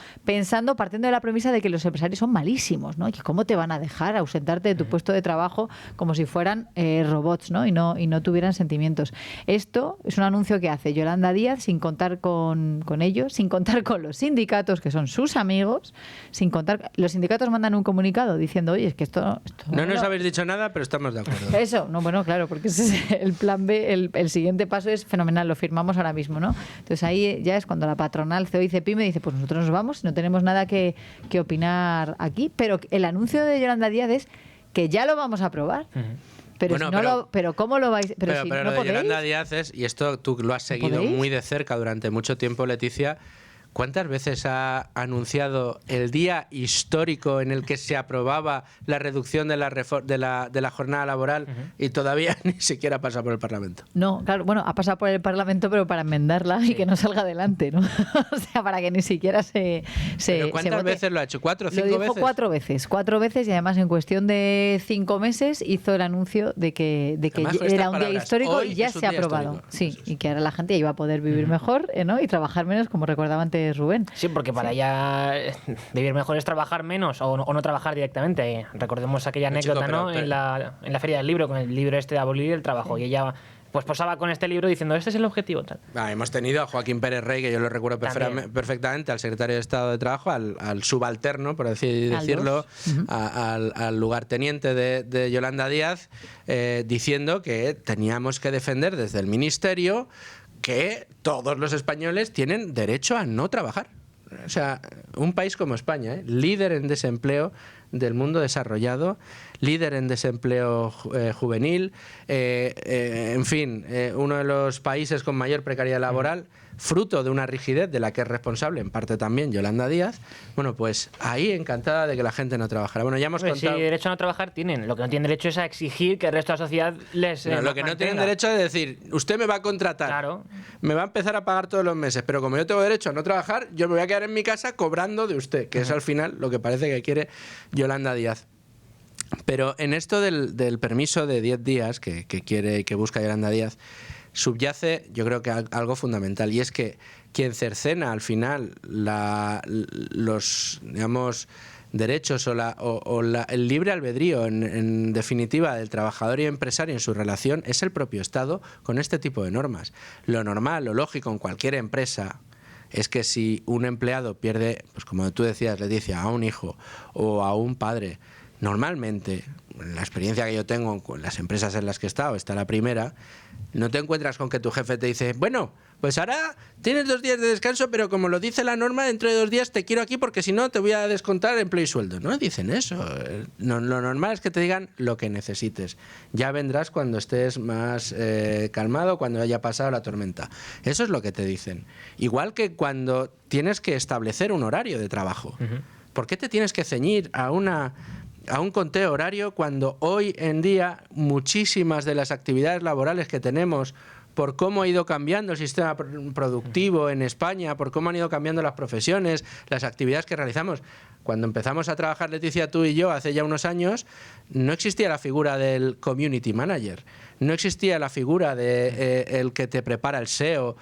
partiendo de la premisa de que los empresarios son malísimos, ¿no? Y que cómo te van a dejar ausentarte de tu puesto de trabajo como si fueran robots, ¿no? Y no tuvieran sentimientos. Esto es un anuncio que hace Yolanda Díaz sin contar con ellos, sin contar con los sindicatos, que son sus amigos, los sindicatos mandan un comunicado diciendo, oye, es que esto no nos habéis dicho nada, pero estamos de acuerdo. Eso, claro, porque ese es el plan B, el siguiente paso es fenomenal, lo firmamos ahora mismo, ¿no? Entonces ahí ya es cuando la patronal COE y CEPIME dice, pues nosotros nos vamos, no tenemos nada que opinar aquí, pero el anuncio de Yolanda Díaz es que ya lo vamos a aprobar. Pero, pero ¿cómo lo vais? Pero si lo no de podéis. Yolanda Díaz es, y esto tú lo has seguido muy de cerca durante mucho tiempo, Leticia, ¿cuántas veces ha anunciado el día histórico en el que se aprobaba la reducción de la jornada laboral y todavía ni siquiera pasa por el Parlamento? No, claro, bueno, ha pasado por el Parlamento, pero para enmendarla y que no salga adelante, ¿no? O sea, para que ni siquiera se ¿Pero cuántas veces lo ha hecho? ¿4 o 5 veces? Lo dijo 4 veces. 4 veces, y además en cuestión de 5 meses hizo el anuncio de que era un día histórico y ya se ha aprobado. Sí, y que ahora la gente iba a poder vivir mejor, ¿no? Y trabajar menos, como recordaba antes Rubén. Sí, porque para ella vivir mejor es trabajar menos o no trabajar directamente. Recordemos aquella anécdota, ¿no? En la Feria del Libro, con el libro de abolir el trabajo. Y ella pues posaba con este libro diciendo, este es el objetivo. Tal. Hemos tenido a Joaquín Pérez Rey, que yo lo recuerdo perfectamente, al secretario de Estado de Trabajo, al subalterno, por decirlo, al lugarteniente de Yolanda Díaz, diciendo que teníamos que defender desde el Ministerio que todos los españoles tienen derecho a no trabajar. O sea, un país como España, líder en desempleo, del mundo desarrollado, líder en desempleo juvenil, en fin, uno de los países con mayor precariedad laboral, fruto de una rigidez de la que es responsable en parte también Yolanda Díaz. Bueno, pues ahí encantada de que la gente no trabajara. Bueno, ya hemos contado... Sí, derecho a no trabajar tienen. Lo que no tienen derecho es a exigir que el resto de la sociedad les lo que no tienen derecho es decir, usted me va a contratar, claro, me va a empezar a pagar todos los meses, pero como yo tengo derecho a no trabajar, yo me voy a quedar en mi casa cobrando de usted, que es al final lo que parece que quiere Yolanda Díaz. Pero en esto del permiso de 10 días que quiere y que busca Yolanda Díaz, subyace yo creo que algo fundamental, y es que quien cercena al final los, digamos, derechos el libre albedrío en definitiva del trabajador y empresario en su relación es el propio Estado con este tipo de normas. Lo normal, lo lógico en cualquier empresa es que si un empleado pierde, pues como tú decías, Leticia, a un hijo o a un padre, normalmente, la experiencia que yo tengo con las empresas en las que he estado, está la primera, no te encuentras con que tu jefe te dice, bueno, pues ahora tienes 2 días de descanso, pero como lo dice la norma, dentro de 2 días te quiero aquí porque si no te voy a descontar empleo y sueldo. No dicen eso. Lo normal es que te digan lo que necesites. Ya vendrás cuando estés más calmado, cuando haya pasado la tormenta. Eso es lo que te dicen. Igual que cuando tienes que establecer un horario de trabajo. ¿Por qué te tienes que ceñir a un conteo horario cuando hoy en día muchísimas de las actividades laborales que tenemos, por cómo ha ido cambiando el sistema productivo en España, por cómo han ido cambiando las profesiones, las actividades que realizamos? Cuando empezamos a trabajar, Leticia, tú y yo, hace ya unos años, no existía la figura del community manager, no existía la figura de el que te prepara el SEO,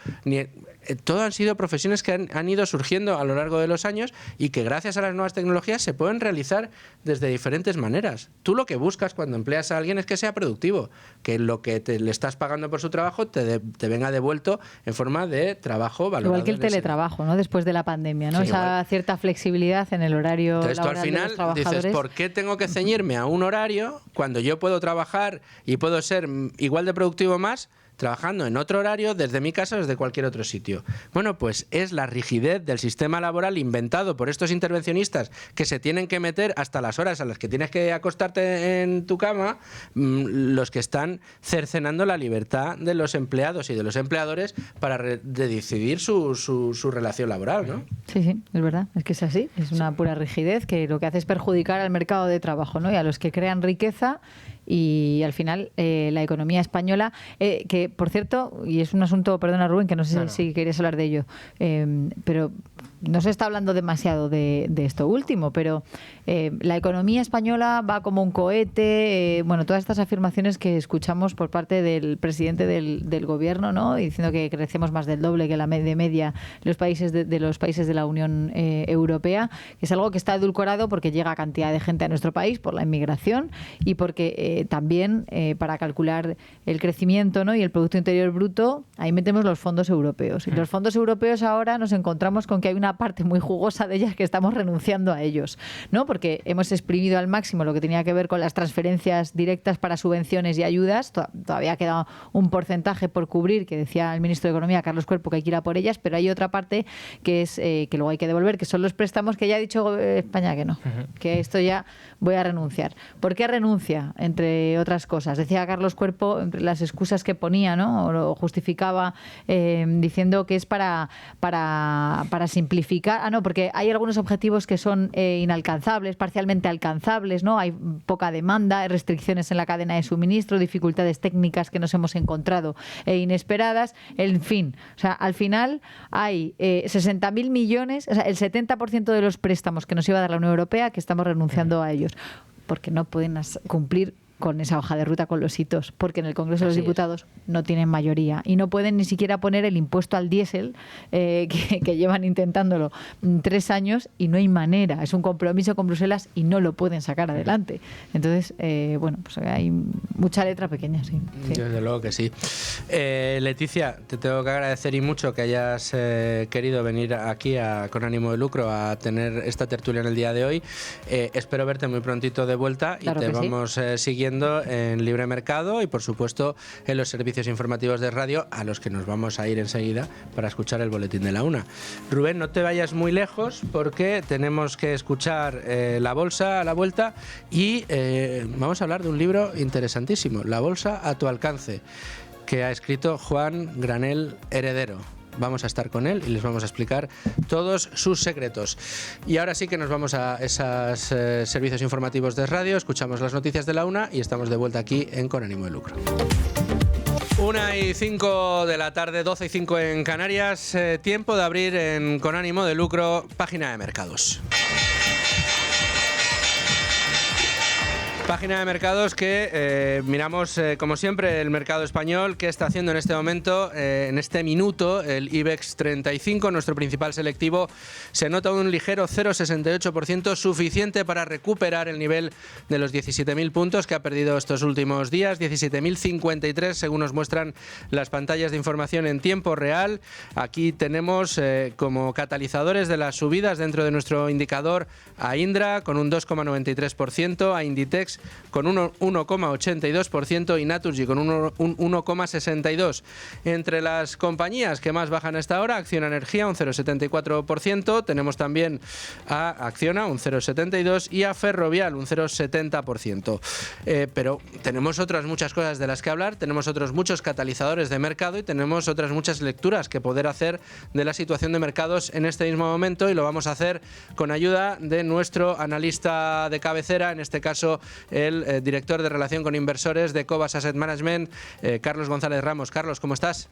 todo han sido profesiones que han ido surgiendo a lo largo de los años y que gracias a las nuevas tecnologías se pueden realizar desde diferentes maneras. Tú lo que buscas cuando empleas a alguien es que sea productivo, que lo que le estás pagando por su trabajo te venga devuelto en forma de trabajo valorado. Igual que el teletrabajo, ¿no? Después de la pandemia, ¿no? Sí, esa cierta flexibilidad en el horario laboral. Entonces tú al final dices, ¿por qué tengo que ceñirme a un horario cuando yo puedo trabajar y puedo ser igual de productivo más trabajando en otro horario desde mi casa o desde cualquier otro sitio? Bueno, pues es la rigidez del sistema laboral inventado por estos intervencionistas que se tienen que meter hasta las horas a las que tienes que acostarte en tu cama, los que están cercenando la libertad de los empleados y de los empleadores para decidir su relación laboral, ¿no? Sí, es verdad, es que es así, es una pura rigidez que lo que hace es perjudicar al mercado de trabajo, ¿no? Y a los que crean riqueza. Y al final la economía española, que por cierto, y es un asunto, perdona Rubén, que no sé si querías hablar de ello, pero no se está hablando demasiado de esto último, pero la economía española va como un cohete, bueno, todas estas afirmaciones que escuchamos por parte del presidente del gobierno, ¿no? Diciendo que crecemos más del doble que la media los países de los países de la Unión Europea, que es algo que está edulcorado porque llega cantidad de gente a nuestro país por la inmigración y porque también para calcular el crecimiento, ¿no? Y el Producto Interior Bruto, ahí metemos los fondos europeos. Y los fondos europeos ahora nos encontramos con que hay una parte muy jugosa de ellas que estamos renunciando a ellos, ¿no? Porque hemos exprimido al máximo lo que tenía que ver con las transferencias directas para subvenciones y ayudas. Todavía queda un porcentaje por cubrir, que decía el ministro de Economía, Carlos Cuerpo, que hay que ir a por ellas, pero hay otra parte que es que luego hay que devolver, que son los préstamos, que ya ha dicho España que no, que esto ya voy a renunciar. ¿Por qué renuncia? Entre otras cosas. Decía Carlos Cuerpo, entre las excusas que ponía, ¿no? O lo justificaba diciendo que es para simplificar. No, porque hay algunos objetivos que son inalcanzables, parcialmente alcanzables, ¿no? Hay poca demanda, hay restricciones en la cadena de suministro, dificultades técnicas que nos hemos encontrado inesperadas, en fin. O sea, al final hay 60.000 millones, o sea, el 70% de los préstamos que nos iba a dar la Unión Europea que estamos renunciando a ellos, porque no pueden cumplir con esa hoja de ruta, con los hitos, porque en el Congreso de los Diputados no tienen mayoría y no pueden ni siquiera poner el impuesto al diésel que llevan intentándolo 3 años y no hay manera. Es un compromiso con Bruselas y no lo pueden sacar adelante. Entonces, bueno, pues hay mucha letra pequeña, sí. Desde luego que sí. Leticia, te tengo que agradecer y mucho que hayas querido venir aquí con ánimo de lucro a tener esta tertulia en el día de hoy. Espero verte muy prontito de vuelta y claro te vamos siguiendo leyendo en Libre Mercado y, por supuesto, en los servicios informativos de radio, a los que nos vamos a ir enseguida para escuchar el boletín de la 1. Rubén, no te vayas muy lejos porque tenemos que escuchar La Bolsa a la vuelta y vamos a hablar de un libro interesantísimo, La Bolsa a tu alcance, que ha escrito Juan Granell Heredero. Vamos a estar con él y les vamos a explicar todos sus secretos. Y ahora sí que nos vamos a esos servicios informativos de radio, escuchamos las noticias de la 1 y estamos de vuelta aquí en Con Ánimo de Lucro. 1:05 de la tarde, 12:05 en Canarias. Tiempo de abrir en Con Ánimo de Lucro, página de mercados. Página de mercados que miramos, como siempre, el mercado español. ¿Qué está haciendo en este momento, en este minuto, el IBEX 35, nuestro principal selectivo? Se nota un ligero 0,68%, suficiente para recuperar el nivel de los 17.000 puntos que ha perdido estos últimos días, 17.053 según nos muestran las pantallas de información en tiempo real. Aquí tenemos como catalizadores de las subidas dentro de nuestro indicador a Indra con un 2,93%, a Inditex con un 1,82% y Naturgy con un 1,62%. Entre las compañías que más bajan a esta hora, Acciona Energía un 0,74%, tenemos también a Acciona un 0,72% y a Ferrovial un 0,70%. Pero tenemos otras muchas cosas de las que hablar, tenemos otros muchos catalizadores de mercado y tenemos otras muchas lecturas que poder hacer de la situación de mercados en este mismo momento, y lo vamos a hacer con ayuda de nuestro analista de cabecera, en este caso el director de Relación con Inversores de Cobas Asset Management, Carlos González Ramos. Carlos, ¿cómo estás?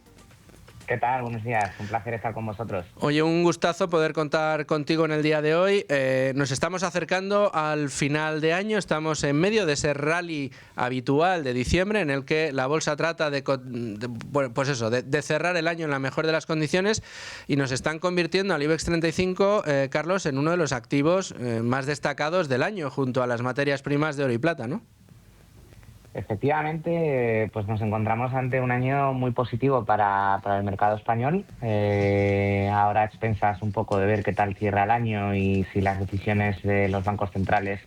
¿Qué tal? Buenos días. Un placer estar con vosotros. Oye, un gustazo poder contar contigo en el día de hoy. Nos estamos acercando al final de año, estamos en medio de ese rally habitual de diciembre en el que la bolsa trata de cerrar el año en la mejor de las condiciones, y nos están convirtiendo al IBEX 35, Carlos, en uno de los activos más destacados del año, junto a las materias primas de oro y plata, ¿no? Efectivamente, pues nos encontramos ante un año muy positivo para el mercado español. Ahora a expensas un poco de ver qué tal cierra el año y si las decisiones de los bancos centrales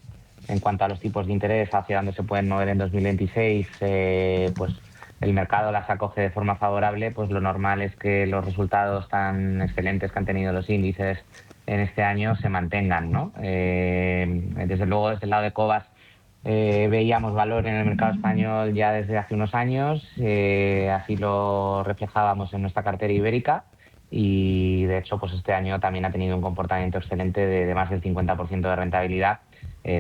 en cuanto a los tipos de interés hacia dónde se pueden mover en 2026, pues el mercado las acoge de forma favorable. Pues lo normal es que los resultados tan excelentes que han tenido los índices en este año se mantengan, ¿no? Desde luego, desde el lado de Cobas, veíamos valor en el mercado español ya desde hace unos años, así lo reflejábamos en nuestra cartera ibérica, y de hecho pues este año también ha tenido un comportamiento excelente de más del 50% de rentabilidad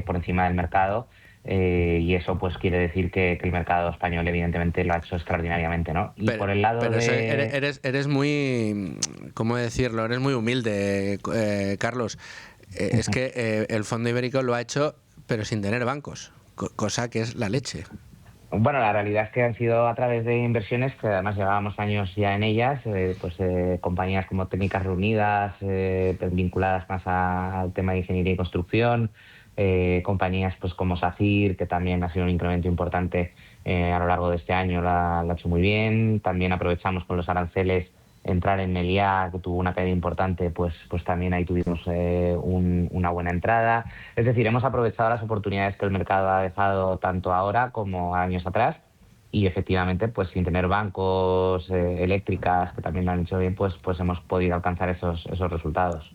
por encima del mercado, y eso pues quiere decir que el mercado español evidentemente lo ha hecho extraordinariamente, ¿no? Y por el lado eres muy, ¿cómo decirlo? Eres muy humilde, Carlos. Es que el Fondo Ibérico lo ha hecho pero sin tener bancos, cosa que es la leche. Bueno, la realidad es que han sido a través de inversiones que además llevábamos años ya en ellas, compañías como Técnicas Reunidas, vinculadas más al tema de ingeniería y construcción, compañías pues como SACIR, que también ha sido un incremento importante a lo largo de este año, la ha hecho muy bien. También aprovechamos con los aranceles entrar en Meliá, que tuvo una caída importante, pues también ahí tuvimos una buena entrada. Es decir, hemos aprovechado las oportunidades que el mercado ha dejado tanto ahora como años atrás, y efectivamente, pues sin tener bancos, eléctricas, que también lo han hecho bien, pues hemos podido alcanzar esos resultados.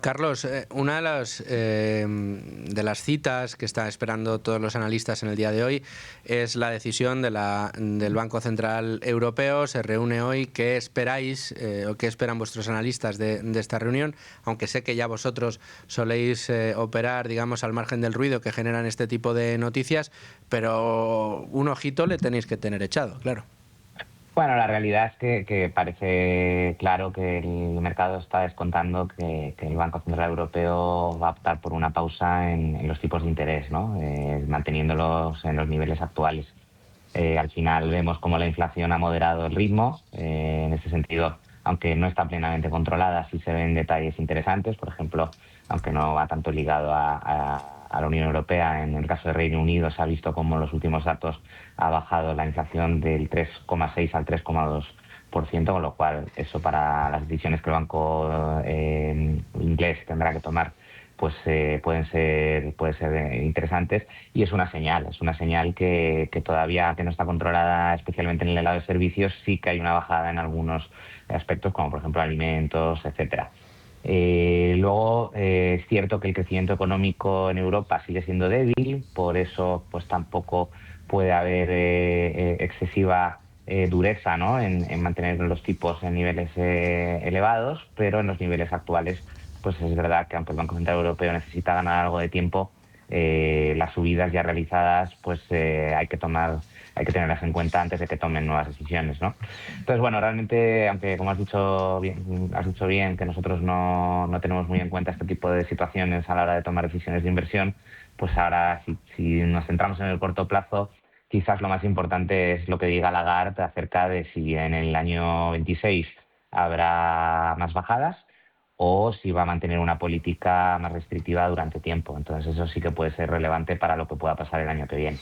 Carlos, una de las citas que están esperando todos los analistas en el día de hoy es la decisión del Banco Central Europeo. Se reúne hoy. ¿Qué esperáis o qué esperan vuestros analistas de esta reunión? Aunque sé que ya vosotros soléis operar, digamos, al margen del ruido que generan este tipo de noticias, pero un ojito le tenéis que tener echado, claro. Bueno, la realidad es que parece claro que el mercado está descontando que el Banco Central Europeo va a optar por una pausa en los tipos de interés, ¿no? Manteniéndolos en los niveles actuales. Al final vemos cómo la inflación ha moderado el ritmo. En ese sentido, aunque no está plenamente controlada, sí se ven detalles interesantes. Por ejemplo, aunque no va tanto ligado a la Unión Europea, en el caso de Reino Unido se ha visto cómo en los últimos datos ha bajado la inflación del 3,6 al 3,2%, con lo cual eso para las decisiones que el banco inglés tendrá que tomar pues pueden ser interesantes, y es una señal que todavía que no está controlada, especialmente en el lado de servicios. Sí que hay una bajada en algunos aspectos, como por ejemplo alimentos, etcétera. Luego es cierto que el crecimiento económico en Europa sigue siendo débil, por eso pues tampoco puede haber excesiva dureza, ¿no?, en mantener los tipos en niveles elevados, pero en los niveles actuales pues es verdad que aunque el Banco Central Europeo necesita ganar algo de tiempo, las subidas ya realizadas pues hay que tenerlas en cuenta antes de que tomen nuevas decisiones, ¿no? Entonces, bueno, realmente, aunque como has dicho bien que nosotros no tenemos muy en cuenta este tipo de situaciones a la hora de tomar decisiones de inversión, pues ahora si nos centramos en el corto plazo, quizás lo más importante es lo que diga Lagarde acerca de si en el año 26 habrá más bajadas o si va a mantener una política más restrictiva durante tiempo. Entonces eso sí que puede ser relevante para lo que pueda pasar el año que viene.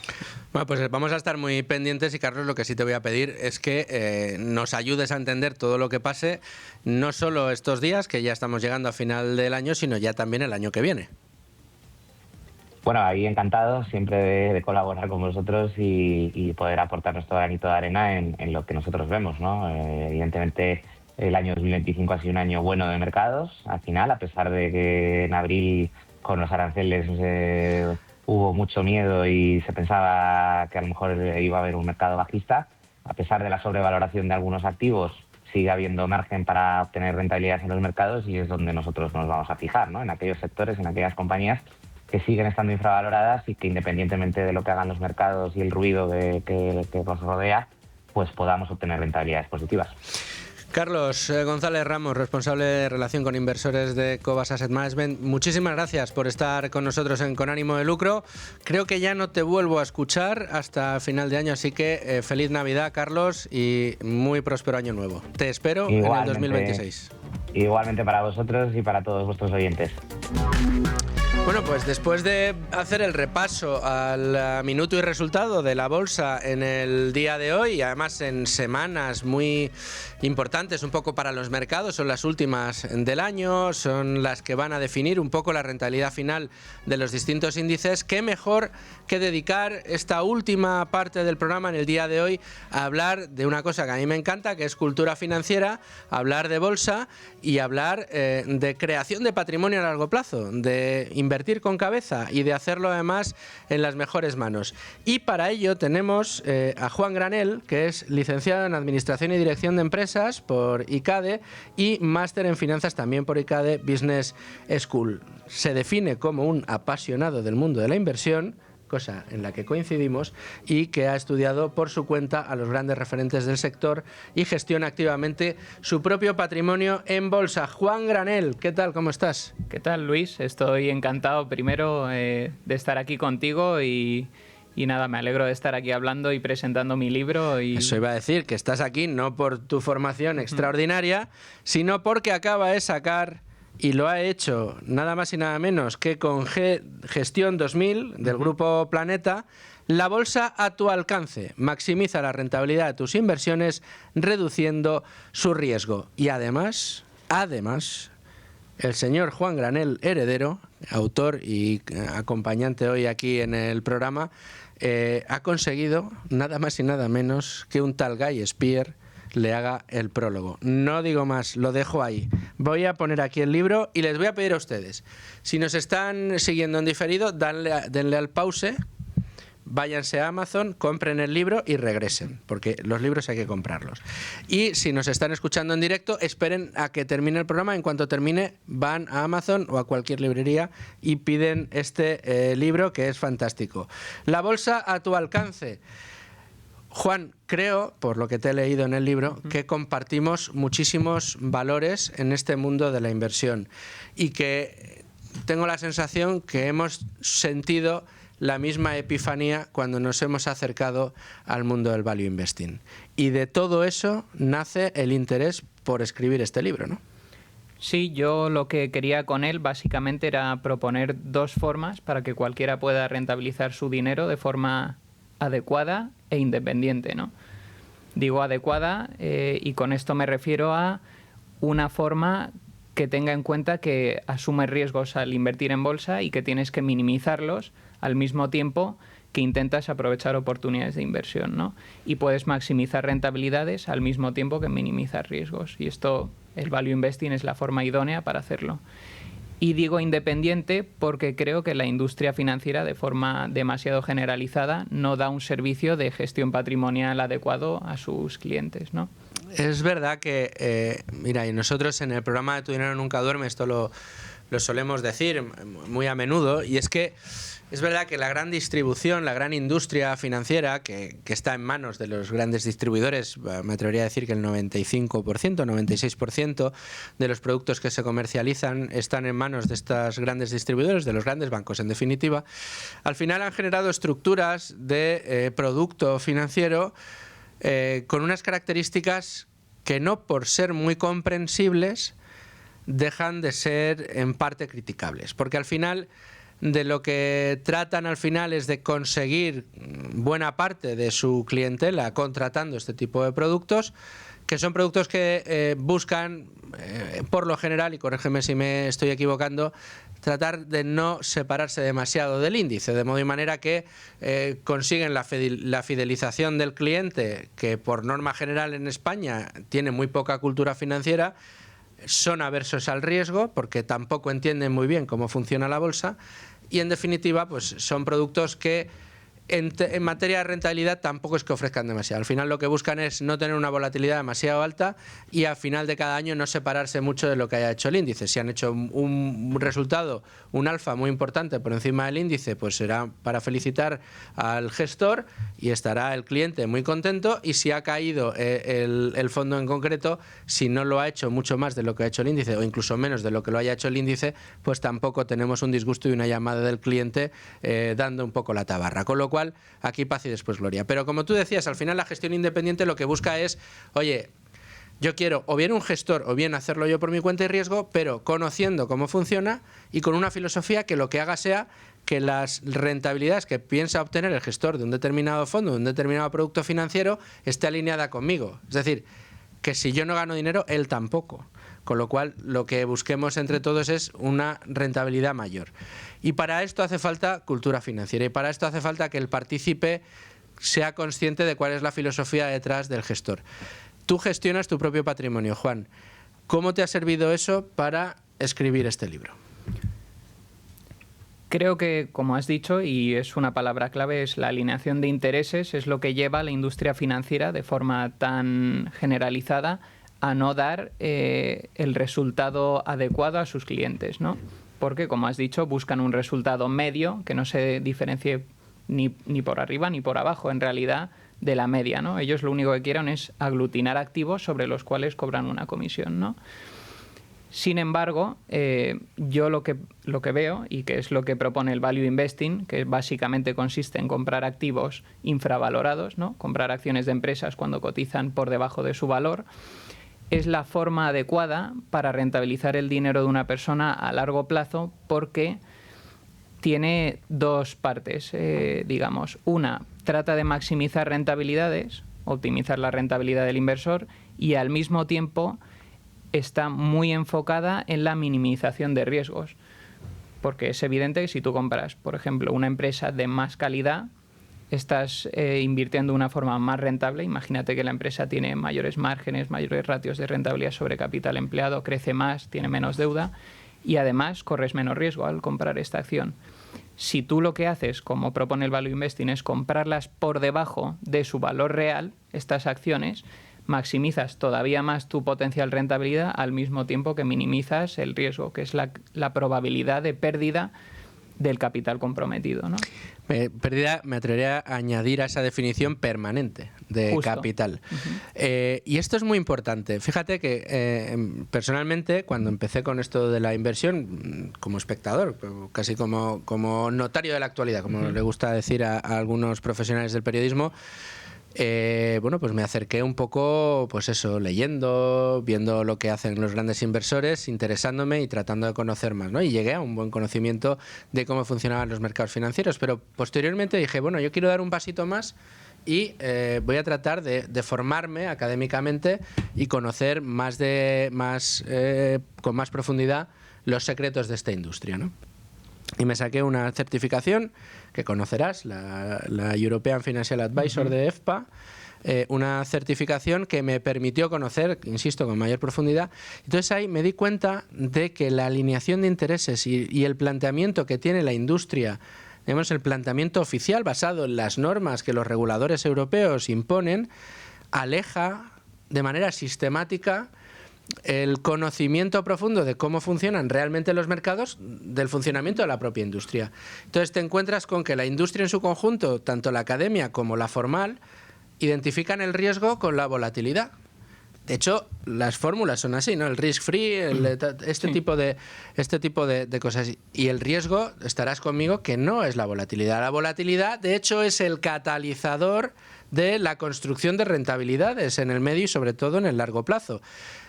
Bueno, pues vamos a estar muy pendientes y, Carlos, lo que sí te voy a pedir es que nos ayudes a entender todo lo que pase, no solo estos días, que ya estamos llegando a final del año, sino ya también el año que viene. Bueno, ahí encantado siempre de colaborar con vosotros y poder aportar nuestro granito de arena en lo que nosotros vemos, ¿no? Evidentemente, el año 2025 ha sido un año bueno de mercados, al final, a pesar de que en abril con los aranceles hubo mucho miedo y se pensaba que a lo mejor iba a haber un mercado bajista. A pesar de la sobrevaloración de algunos activos, sigue habiendo margen para obtener rentabilidades en los mercados, y es donde nosotros nos vamos a fijar, ¿no?, en aquellos sectores, en aquellas compañías que siguen estando infravaloradas y que, independientemente de lo que hagan los mercados y el ruido que nos rodea, pues podamos obtener rentabilidades positivas. Carlos González Ramos, responsable de relación con inversores de Cobas Asset Management, muchísimas gracias por estar con nosotros en Con Ánimo de Lucro. Creo que ya no te vuelvo a escuchar hasta final de año, así que feliz Navidad, Carlos, y muy próspero año nuevo. Te espero en el 2026. Igualmente para vosotros y para todos vuestros oyentes. Bueno, pues después de hacer el repaso al minuto y resultado de la bolsa en el día de hoy, y además en semanas muy importantes un poco para los mercados, son las últimas del año, son las que van a definir un poco la rentabilidad final de los distintos índices, qué mejor que dedicar esta última parte del programa en el día de hoy a hablar de una cosa que a mí me encanta, que es cultura financiera, hablar de bolsa y hablar de creación de patrimonio a largo plazo, de invertir con cabeza y de hacerlo además en las mejores manos. Y para ello tenemos a Juan Granell, que es licenciado en Administración y Dirección de Empresas por ICADE y máster en Finanzas también por ICADE Business School. Se define como un apasionado del mundo de la inversión, cosa en la que coincidimos, y que ha estudiado por su cuenta a los grandes referentes del sector y gestiona activamente su propio patrimonio en bolsa. Juan Granell, ¿qué tal? ¿Cómo estás? ¿Qué tal, Luis? Estoy encantado primero de estar aquí contigo y nada, me alegro de estar aquí hablando y presentando mi libro. Eso iba a decir, que estás aquí no por tu formación extraordinaria, sino porque acaba de sacar, y lo ha hecho nada más y nada menos que con Gestión 2000 del Grupo Planeta, La bolsa a tu alcance. Maximiza la rentabilidad de tus inversiones reduciendo su riesgo. Y además, el señor Juan Granell, heredero, autor y acompañante hoy aquí en el programa, ha conseguido nada más y nada menos que un tal Guy Spier le haga el prólogo. No digo más, lo dejo ahí. Voy a poner aquí el libro y les voy a pedir a ustedes, si nos están siguiendo en diferido, denle al pause, váyanse a Amazon, compren el libro y regresen, porque los libros hay que comprarlos. Y si nos están escuchando en directo, esperen a que termine el programa. En cuanto termine, van a Amazon o a cualquier librería y piden este libro, que es fantástico. La bolsa a tu alcance. Juan, creo, por lo que te he leído en el libro, que compartimos muchísimos valores en este mundo de la inversión y que tengo la sensación que hemos sentido la misma epifanía cuando nos hemos acercado al mundo del value investing. Y de todo eso nace el interés por escribir este libro, ¿no? Sí, yo lo que quería con él básicamente era proponer dos formas para que cualquiera pueda rentabilizar su dinero de forma adecuada e independiente, ¿no? Digo adecuada y con esto me refiero a una forma que tenga en cuenta que asumes riesgos al invertir en bolsa y que tienes que minimizarlos al mismo tiempo que intentas aprovechar oportunidades de inversión, ¿no? Y puedes maximizar rentabilidades al mismo tiempo que minimizar riesgos. Y esto, el value investing es la forma idónea para hacerlo. Y digo independiente porque creo que la industria financiera, de forma demasiado generalizada, no da un servicio de gestión patrimonial adecuado a sus clientes, ¿no? Es verdad que, mira, y nosotros en el programa de Tu Dinero Nunca Duerme esto lo solemos decir muy a menudo, y es que es verdad que la gran distribución, la gran industria financiera que está en manos de los grandes distribuidores, me atrevería a decir que el 95%, 96% de los productos que se comercializan están en manos de estos grandes distribuidores, de los grandes bancos en definitiva, al final han generado estructuras de producto financiero con unas características que no por ser muy comprensibles dejan de ser en parte criticables, porque al final de lo que tratan al final es de conseguir buena parte de su clientela contratando este tipo de productos, que son productos que buscan, por lo general, y corrígeme si me estoy equivocando, tratar de no separarse demasiado del índice, de modo y manera que consiguen la fidelización del cliente, que por norma general en España tiene muy poca cultura financiera, son aversos al riesgo porque tampoco entienden muy bien cómo funciona la bolsa, y en definitiva pues son productos que en materia de rentabilidad tampoco es que ofrezcan demasiado. Al final lo que buscan es no tener una volatilidad demasiado alta y al final de cada año no separarse mucho de lo que haya hecho el índice. Si han hecho un resultado, un alfa muy importante por encima del índice, pues será para felicitar al gestor y estará el cliente muy contento, y si ha caído el fondo en concreto, si no lo ha hecho mucho más de lo que ha hecho el índice o incluso menos de lo que lo haya hecho el índice, pues tampoco tenemos un disgusto y una llamada del cliente dando un poco la tabarra. Con lo cual, aquí paz y después gloria. Pero como tú decías, al final la gestión independiente lo que busca es, oye, yo quiero o bien un gestor o bien hacerlo yo por mi cuenta y riesgo, pero conociendo cómo funciona y con una filosofía que lo que haga sea que las rentabilidades que piensa obtener el gestor de un determinado fondo, de un determinado producto financiero, esté alineada conmigo. Es decir, que si yo no gano dinero, él tampoco. Con lo cual, lo que busquemos entre todos es una rentabilidad mayor. Y para esto hace falta cultura financiera, y para esto hace falta que el partícipe sea consciente de cuál es la filosofía detrás del gestor. Tú gestionas tu propio patrimonio, Juan. ¿Cómo te ha servido eso para escribir este libro? Creo que, como has dicho, y es una palabra clave, es la alineación de intereses, es lo que lleva a la industria financiera de forma tan generalizada a no dar el resultado adecuado a sus clientes, ¿no? Porque, como has dicho, buscan un resultado medio que no se diferencie ni por arriba ni por abajo, en realidad, de la media, ¿no? Ellos lo único que quieren es aglutinar activos sobre los cuales cobran una comisión, ¿no? Sin embargo, yo lo que veo, y que es lo que propone el Value Investing, que básicamente consiste en comprar activos infravalorados, ¿no? Comprar acciones de empresas cuando cotizan por debajo de su valor, es la forma adecuada para rentabilizar el dinero de una persona a largo plazo, porque tiene dos partes, digamos. Una, trata de maximizar rentabilidades, optimizar la rentabilidad del inversor, y al mismo tiempo está muy enfocada en la minimización de riesgos. Porque es evidente que si tú compras, por ejemplo, una empresa de más calidad, estás invirtiendo de una forma más rentable. Imagínate que la empresa tiene mayores márgenes, mayores ratios de rentabilidad sobre capital empleado, crece más, tiene menos deuda y además corres menos riesgo al comprar esta acción. Si tú lo que haces, como propone el Value Investing, es comprarlas por debajo de su valor real, estas acciones, maximizas todavía más tu potencial rentabilidad al mismo tiempo que minimizas el riesgo, que es la probabilidad de pérdida del capital comprometido, ¿no? Pérdida, me atrevería a añadir a esa definición permanente de Justo. capital. Y esto es muy importante. Fíjate que personalmente, cuando empecé con esto de la inversión, como espectador, casi como notario de la actualidad, como le gusta decir a algunos profesionales del periodismo, bueno, pues me acerqué un poco, pues eso, leyendo, viendo lo que hacen los grandes inversores, interesándome y tratando de conocer más, ¿no? Y llegué a un buen conocimiento de cómo funcionaban los mercados financieros, pero posteriormente dije, bueno, yo quiero dar un pasito más y voy a tratar de formarme académicamente y conocer con más profundidad los secretos de esta industria, ¿no? Y me saqué una certificación que conocerás, la European Financial Advisor de EFPA, una certificación que me permitió conocer, insisto, con mayor profundidad. Entonces ahí me di cuenta de que la alineación de intereses y el planteamiento que tiene la industria, digamos, el planteamiento oficial basado en las normas que los reguladores europeos imponen, aleja de manera sistemática el conocimiento profundo de cómo funcionan realmente los mercados del funcionamiento de la propia industria. Entonces te encuentras con que la industria en su conjunto, tanto la academia como la formal, identifican el riesgo con la volatilidad. De hecho, las fórmulas son así, ¿no? El risk free, este tipo de cosas. Y el riesgo, estarás conmigo, que no es la volatilidad. La volatilidad, de hecho, es el catalizador de la construcción de rentabilidades en el medio y sobre todo en el largo plazo.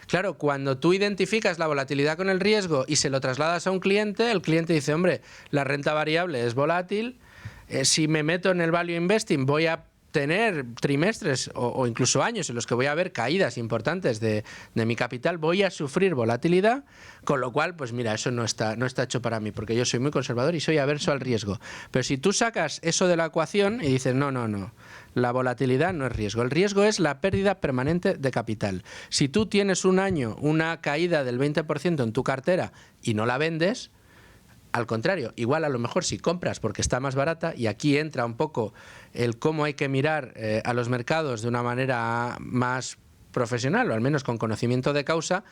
Claro, cuando tú identificas la volatilidad con el riesgo y se lo trasladas a un cliente, el cliente dice, hombre, la renta variable es volátil, si me meto en el value investing voy a tener trimestres o incluso años en los que voy a ver caídas importantes de mi capital, voy a sufrir volatilidad, con lo cual, pues mira, eso no está hecho para mí, porque yo soy muy conservador y soy averso al riesgo. Pero si tú sacas eso de la ecuación y dices, no, la volatilidad no es riesgo, el riesgo es la pérdida permanente de capital. Si tú tienes un año una caída del 20% en tu cartera y no la vendes, al contrario, igual a lo mejor si compras porque está más barata, y aquí entra un poco el cómo hay que mirar a los mercados de una manera más profesional, o al menos con conocimiento de causa,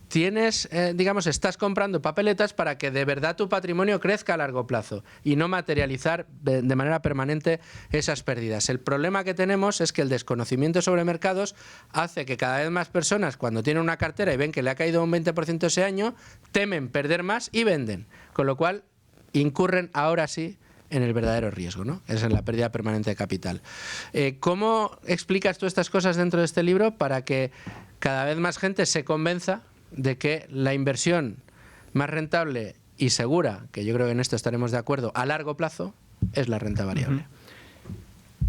tienes, estás comprando papeletas para que de verdad tu patrimonio crezca a largo plazo y no materializar de manera permanente esas pérdidas. El problema que tenemos es que el desconocimiento sobre mercados hace que cada vez más personas, cuando tienen una cartera y ven que le ha caído un 20% ese año, temen perder más y venden. Con lo cual, incurren ahora sí en el verdadero riesgo, ¿no? Es en la pérdida permanente de capital. ¿Cómo explicas tú estas cosas dentro de este libro para que cada vez más gente se convenza de que la inversión más rentable y segura, que yo creo que en esto estaremos de acuerdo, a largo plazo, es la renta variable?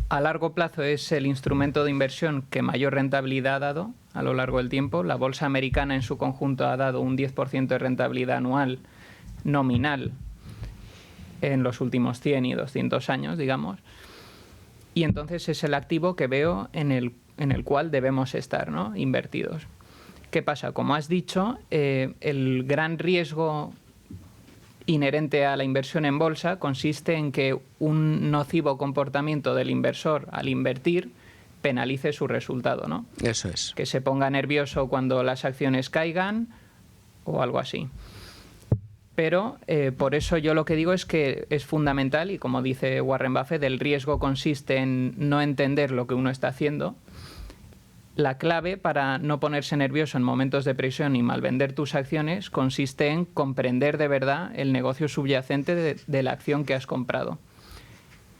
A largo plazo es el instrumento de inversión que mayor rentabilidad ha dado a lo largo del tiempo. La bolsa americana en su conjunto ha dado un 10% de rentabilidad anual nominal en los últimos 100 y 200 años, digamos. Y entonces es el activo que veo en el cual debemos estar, ¿no?, invertidos. ¿Qué pasa? Como has dicho, el gran riesgo inherente a la inversión en bolsa consiste en que un nocivo comportamiento del inversor al invertir penalice su resultado, ¿no? Eso es. Que se ponga nervioso cuando las acciones caigan o algo así. Pero por eso yo lo que digo es que es fundamental, y como dice Warren Buffett, el riesgo consiste en no entender lo que uno está haciendo. La clave para no ponerse nervioso en momentos de presión y malvender tus acciones consiste en comprender de verdad el negocio subyacente de la acción que has comprado.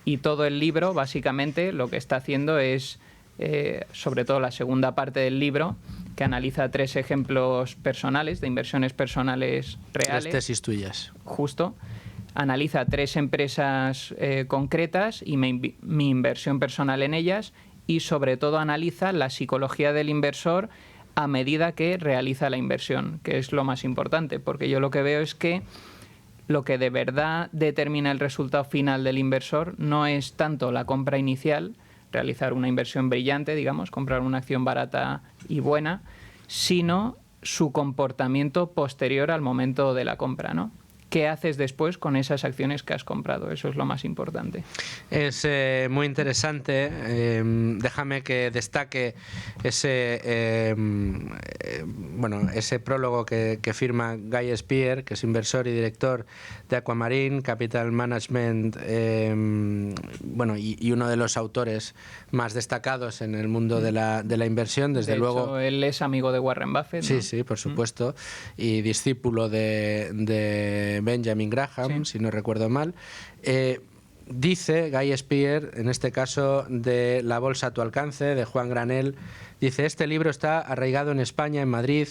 Y todo el libro, básicamente, lo que está haciendo es, sobre todo la segunda parte del libro, que analiza 3 ejemplos personales, de inversiones personales reales. Las tesis tuyas. Justo. Analiza 3 empresas concretas y mi inversión personal en ellas, y sobre todo analiza la psicología del inversor a medida que realiza la inversión, que es lo más importante, porque yo lo que veo es que lo que de verdad determina el resultado final del inversor no es tanto la compra inicial, realizar una inversión brillante, digamos, comprar una acción barata y buena, sino su comportamiento posterior al momento de la compra, ¿no? ¿Qué haces después con esas acciones que has comprado? Eso es lo más importante. Es muy interesante. Déjame que destaque ese prólogo que firma Guy Spier, que es inversor y director de Aquamarine Capital Management, y uno de los autores más destacados en el mundo de la inversión, desde luego. Hecho, él es amigo de Warren Buffett, ¿no? Sí, por supuesto, y discípulo de Benjamin Graham, si no recuerdo mal. Dice Guy Spier, en este caso de La bolsa a tu alcance, de Juan Granel, dice: este libro está arraigado en España, en Madrid,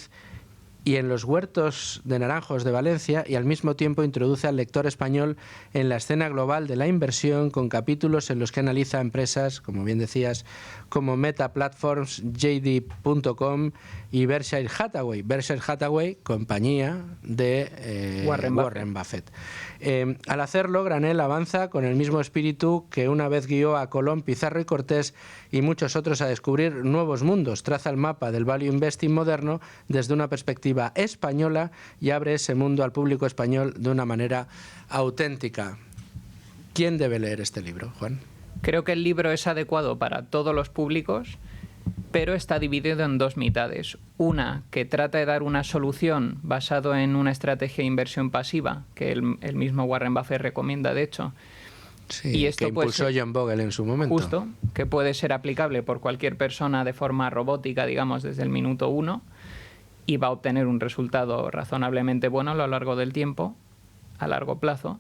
y en los huertos de naranjos de Valencia, y al mismo tiempo introduce al lector español en la escena global de la inversión con capítulos en los que analiza empresas, como bien decías, como Meta Platforms, JD.com y Berkshire Hathaway. Berkshire Hathaway, compañía de Warren Buffett. Al hacerlo, Granell avanza con el mismo espíritu que una vez guió a Colón, Pizarro y Cortés y muchos otros a descubrir nuevos mundos. Traza el mapa del value investing moderno desde una perspectiva española y abre ese mundo al público español de una manera auténtica. ¿Quién debe leer este libro, Juan? Creo que el libro es adecuado para todos los públicos, pero está dividido en dos mitades. Una que trata de dar una solución basado en una estrategia de inversión pasiva, que el mismo Warren Buffett recomienda, de hecho. Sí, y esto que impulsó John Bogle en su momento. Justo, que puede ser aplicable por cualquier persona de forma robótica, digamos, desde el minuto 1, y va a obtener un resultado razonablemente bueno a lo largo del tiempo, a largo plazo.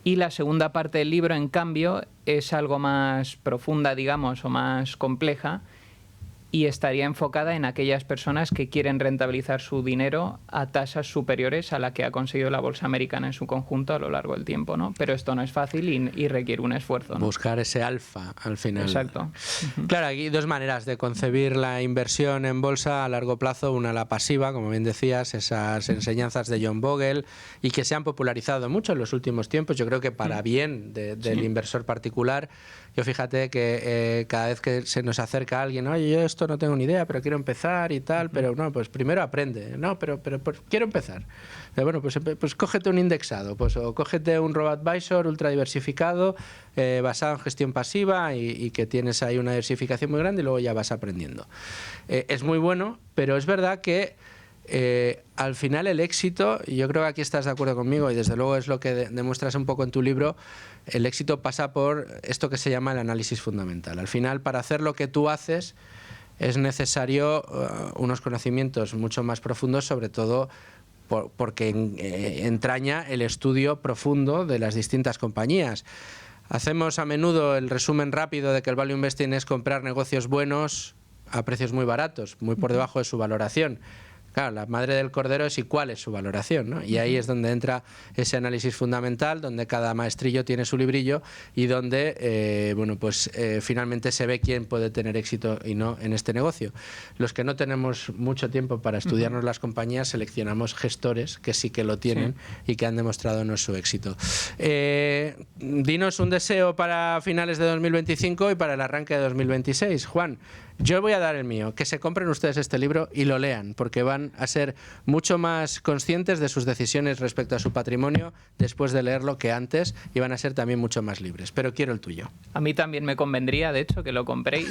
Y la segunda parte del libro, en cambio, es algo más profunda, digamos, o más compleja, y estaría enfocada en aquellas personas que quieren rentabilizar su dinero a tasas superiores a la que ha conseguido la bolsa americana en su conjunto a lo largo del tiempo, ¿no? Pero esto no es fácil y requiere un esfuerzo, ¿no? Buscar ese alfa al final. Exacto. Claro, aquí hay dos maneras de concebir la inversión en bolsa a largo plazo. Una, la pasiva, como bien decías, esas enseñanzas de John Bogle, y que se han popularizado mucho en los últimos tiempos. Yo creo que para bien del inversor particular. Yo fíjate que cada vez que se nos acerca alguien, oye, yo esto no tengo ni idea, pero quiero empezar y tal, pero no, pues primero aprende, no, pero quiero empezar. Bueno, pues cógete un indexado, pues, o cógete un robo-advisor ultra diversificado, basado en gestión pasiva y que tienes ahí una diversificación muy grande y luego ya vas aprendiendo. Es muy bueno, pero es verdad que al final el éxito, y yo creo que aquí estás de acuerdo conmigo y desde luego es lo que demuestras un poco en tu libro, el éxito pasa por esto que se llama el análisis fundamental. Al final, para hacer lo que tú haces es necesario unos conocimientos mucho más profundos, sobre todo porque entraña el estudio profundo de las distintas compañías. Hacemos a menudo el resumen rápido de que el value investing es comprar negocios buenos a precios muy baratos, muy por debajo de su valoración. Claro, la madre del cordero es y cuál es su valoración, ¿no? Y ahí es donde entra ese análisis fundamental, donde cada maestrillo tiene su librillo y donde finalmente se ve quién puede tener éxito y no en este negocio. Los que no tenemos mucho tiempo para estudiarnos las compañías, seleccionamos gestores que sí que lo tienen y que han demostrado no su éxito. Dinos un deseo para finales de 2025 y para el arranque de 2026. Juan, yo voy a dar el mío, que se compren ustedes este libro y lo lean, porque van a ser mucho más conscientes de sus decisiones respecto a su patrimonio después de leerlo que antes, y van a ser también mucho más libres. Pero quiero el tuyo. A mí también me convendría, de hecho, que lo compréis.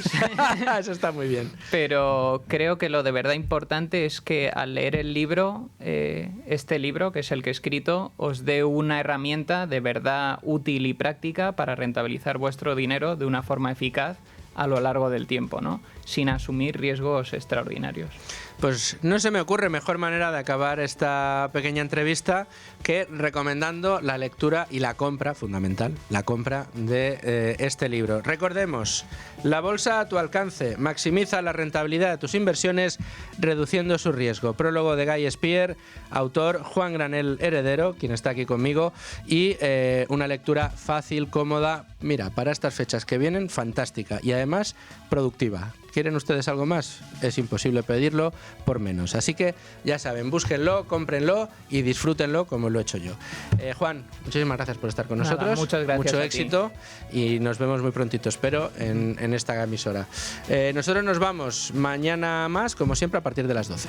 Eso está muy bien. Pero creo que lo de verdad importante es que al leer el libro, este libro, que es el que he escrito, os dé una herramienta de verdad útil y práctica para rentabilizar vuestro dinero de una forma eficaz a lo largo del tiempo, ¿no? Sin asumir riesgos extraordinarios. Pues no se me ocurre mejor manera de acabar esta pequeña entrevista que recomendando la lectura y la compra, fundamental, la compra de este libro. Recordemos, La bolsa a tu alcance, maximiza la rentabilidad de tus inversiones reduciendo su riesgo. Prólogo de Guy Spier, autor Juan Granell Heredero, quien está aquí conmigo, y una lectura fácil, cómoda, mira, para estas fechas que vienen, fantástica y además productiva. ¿Quieren ustedes algo más? Es imposible pedirlo por menos. Así que ya saben, búsquenlo, cómprenlo y disfrútenlo como lo he hecho yo. Juan, muchísimas gracias por estar con nosotros. Muchas gracias. Mucho éxito y nos vemos muy prontito, espero, en esta emisora. Nosotros nos vamos mañana más, como siempre, a partir de las 12.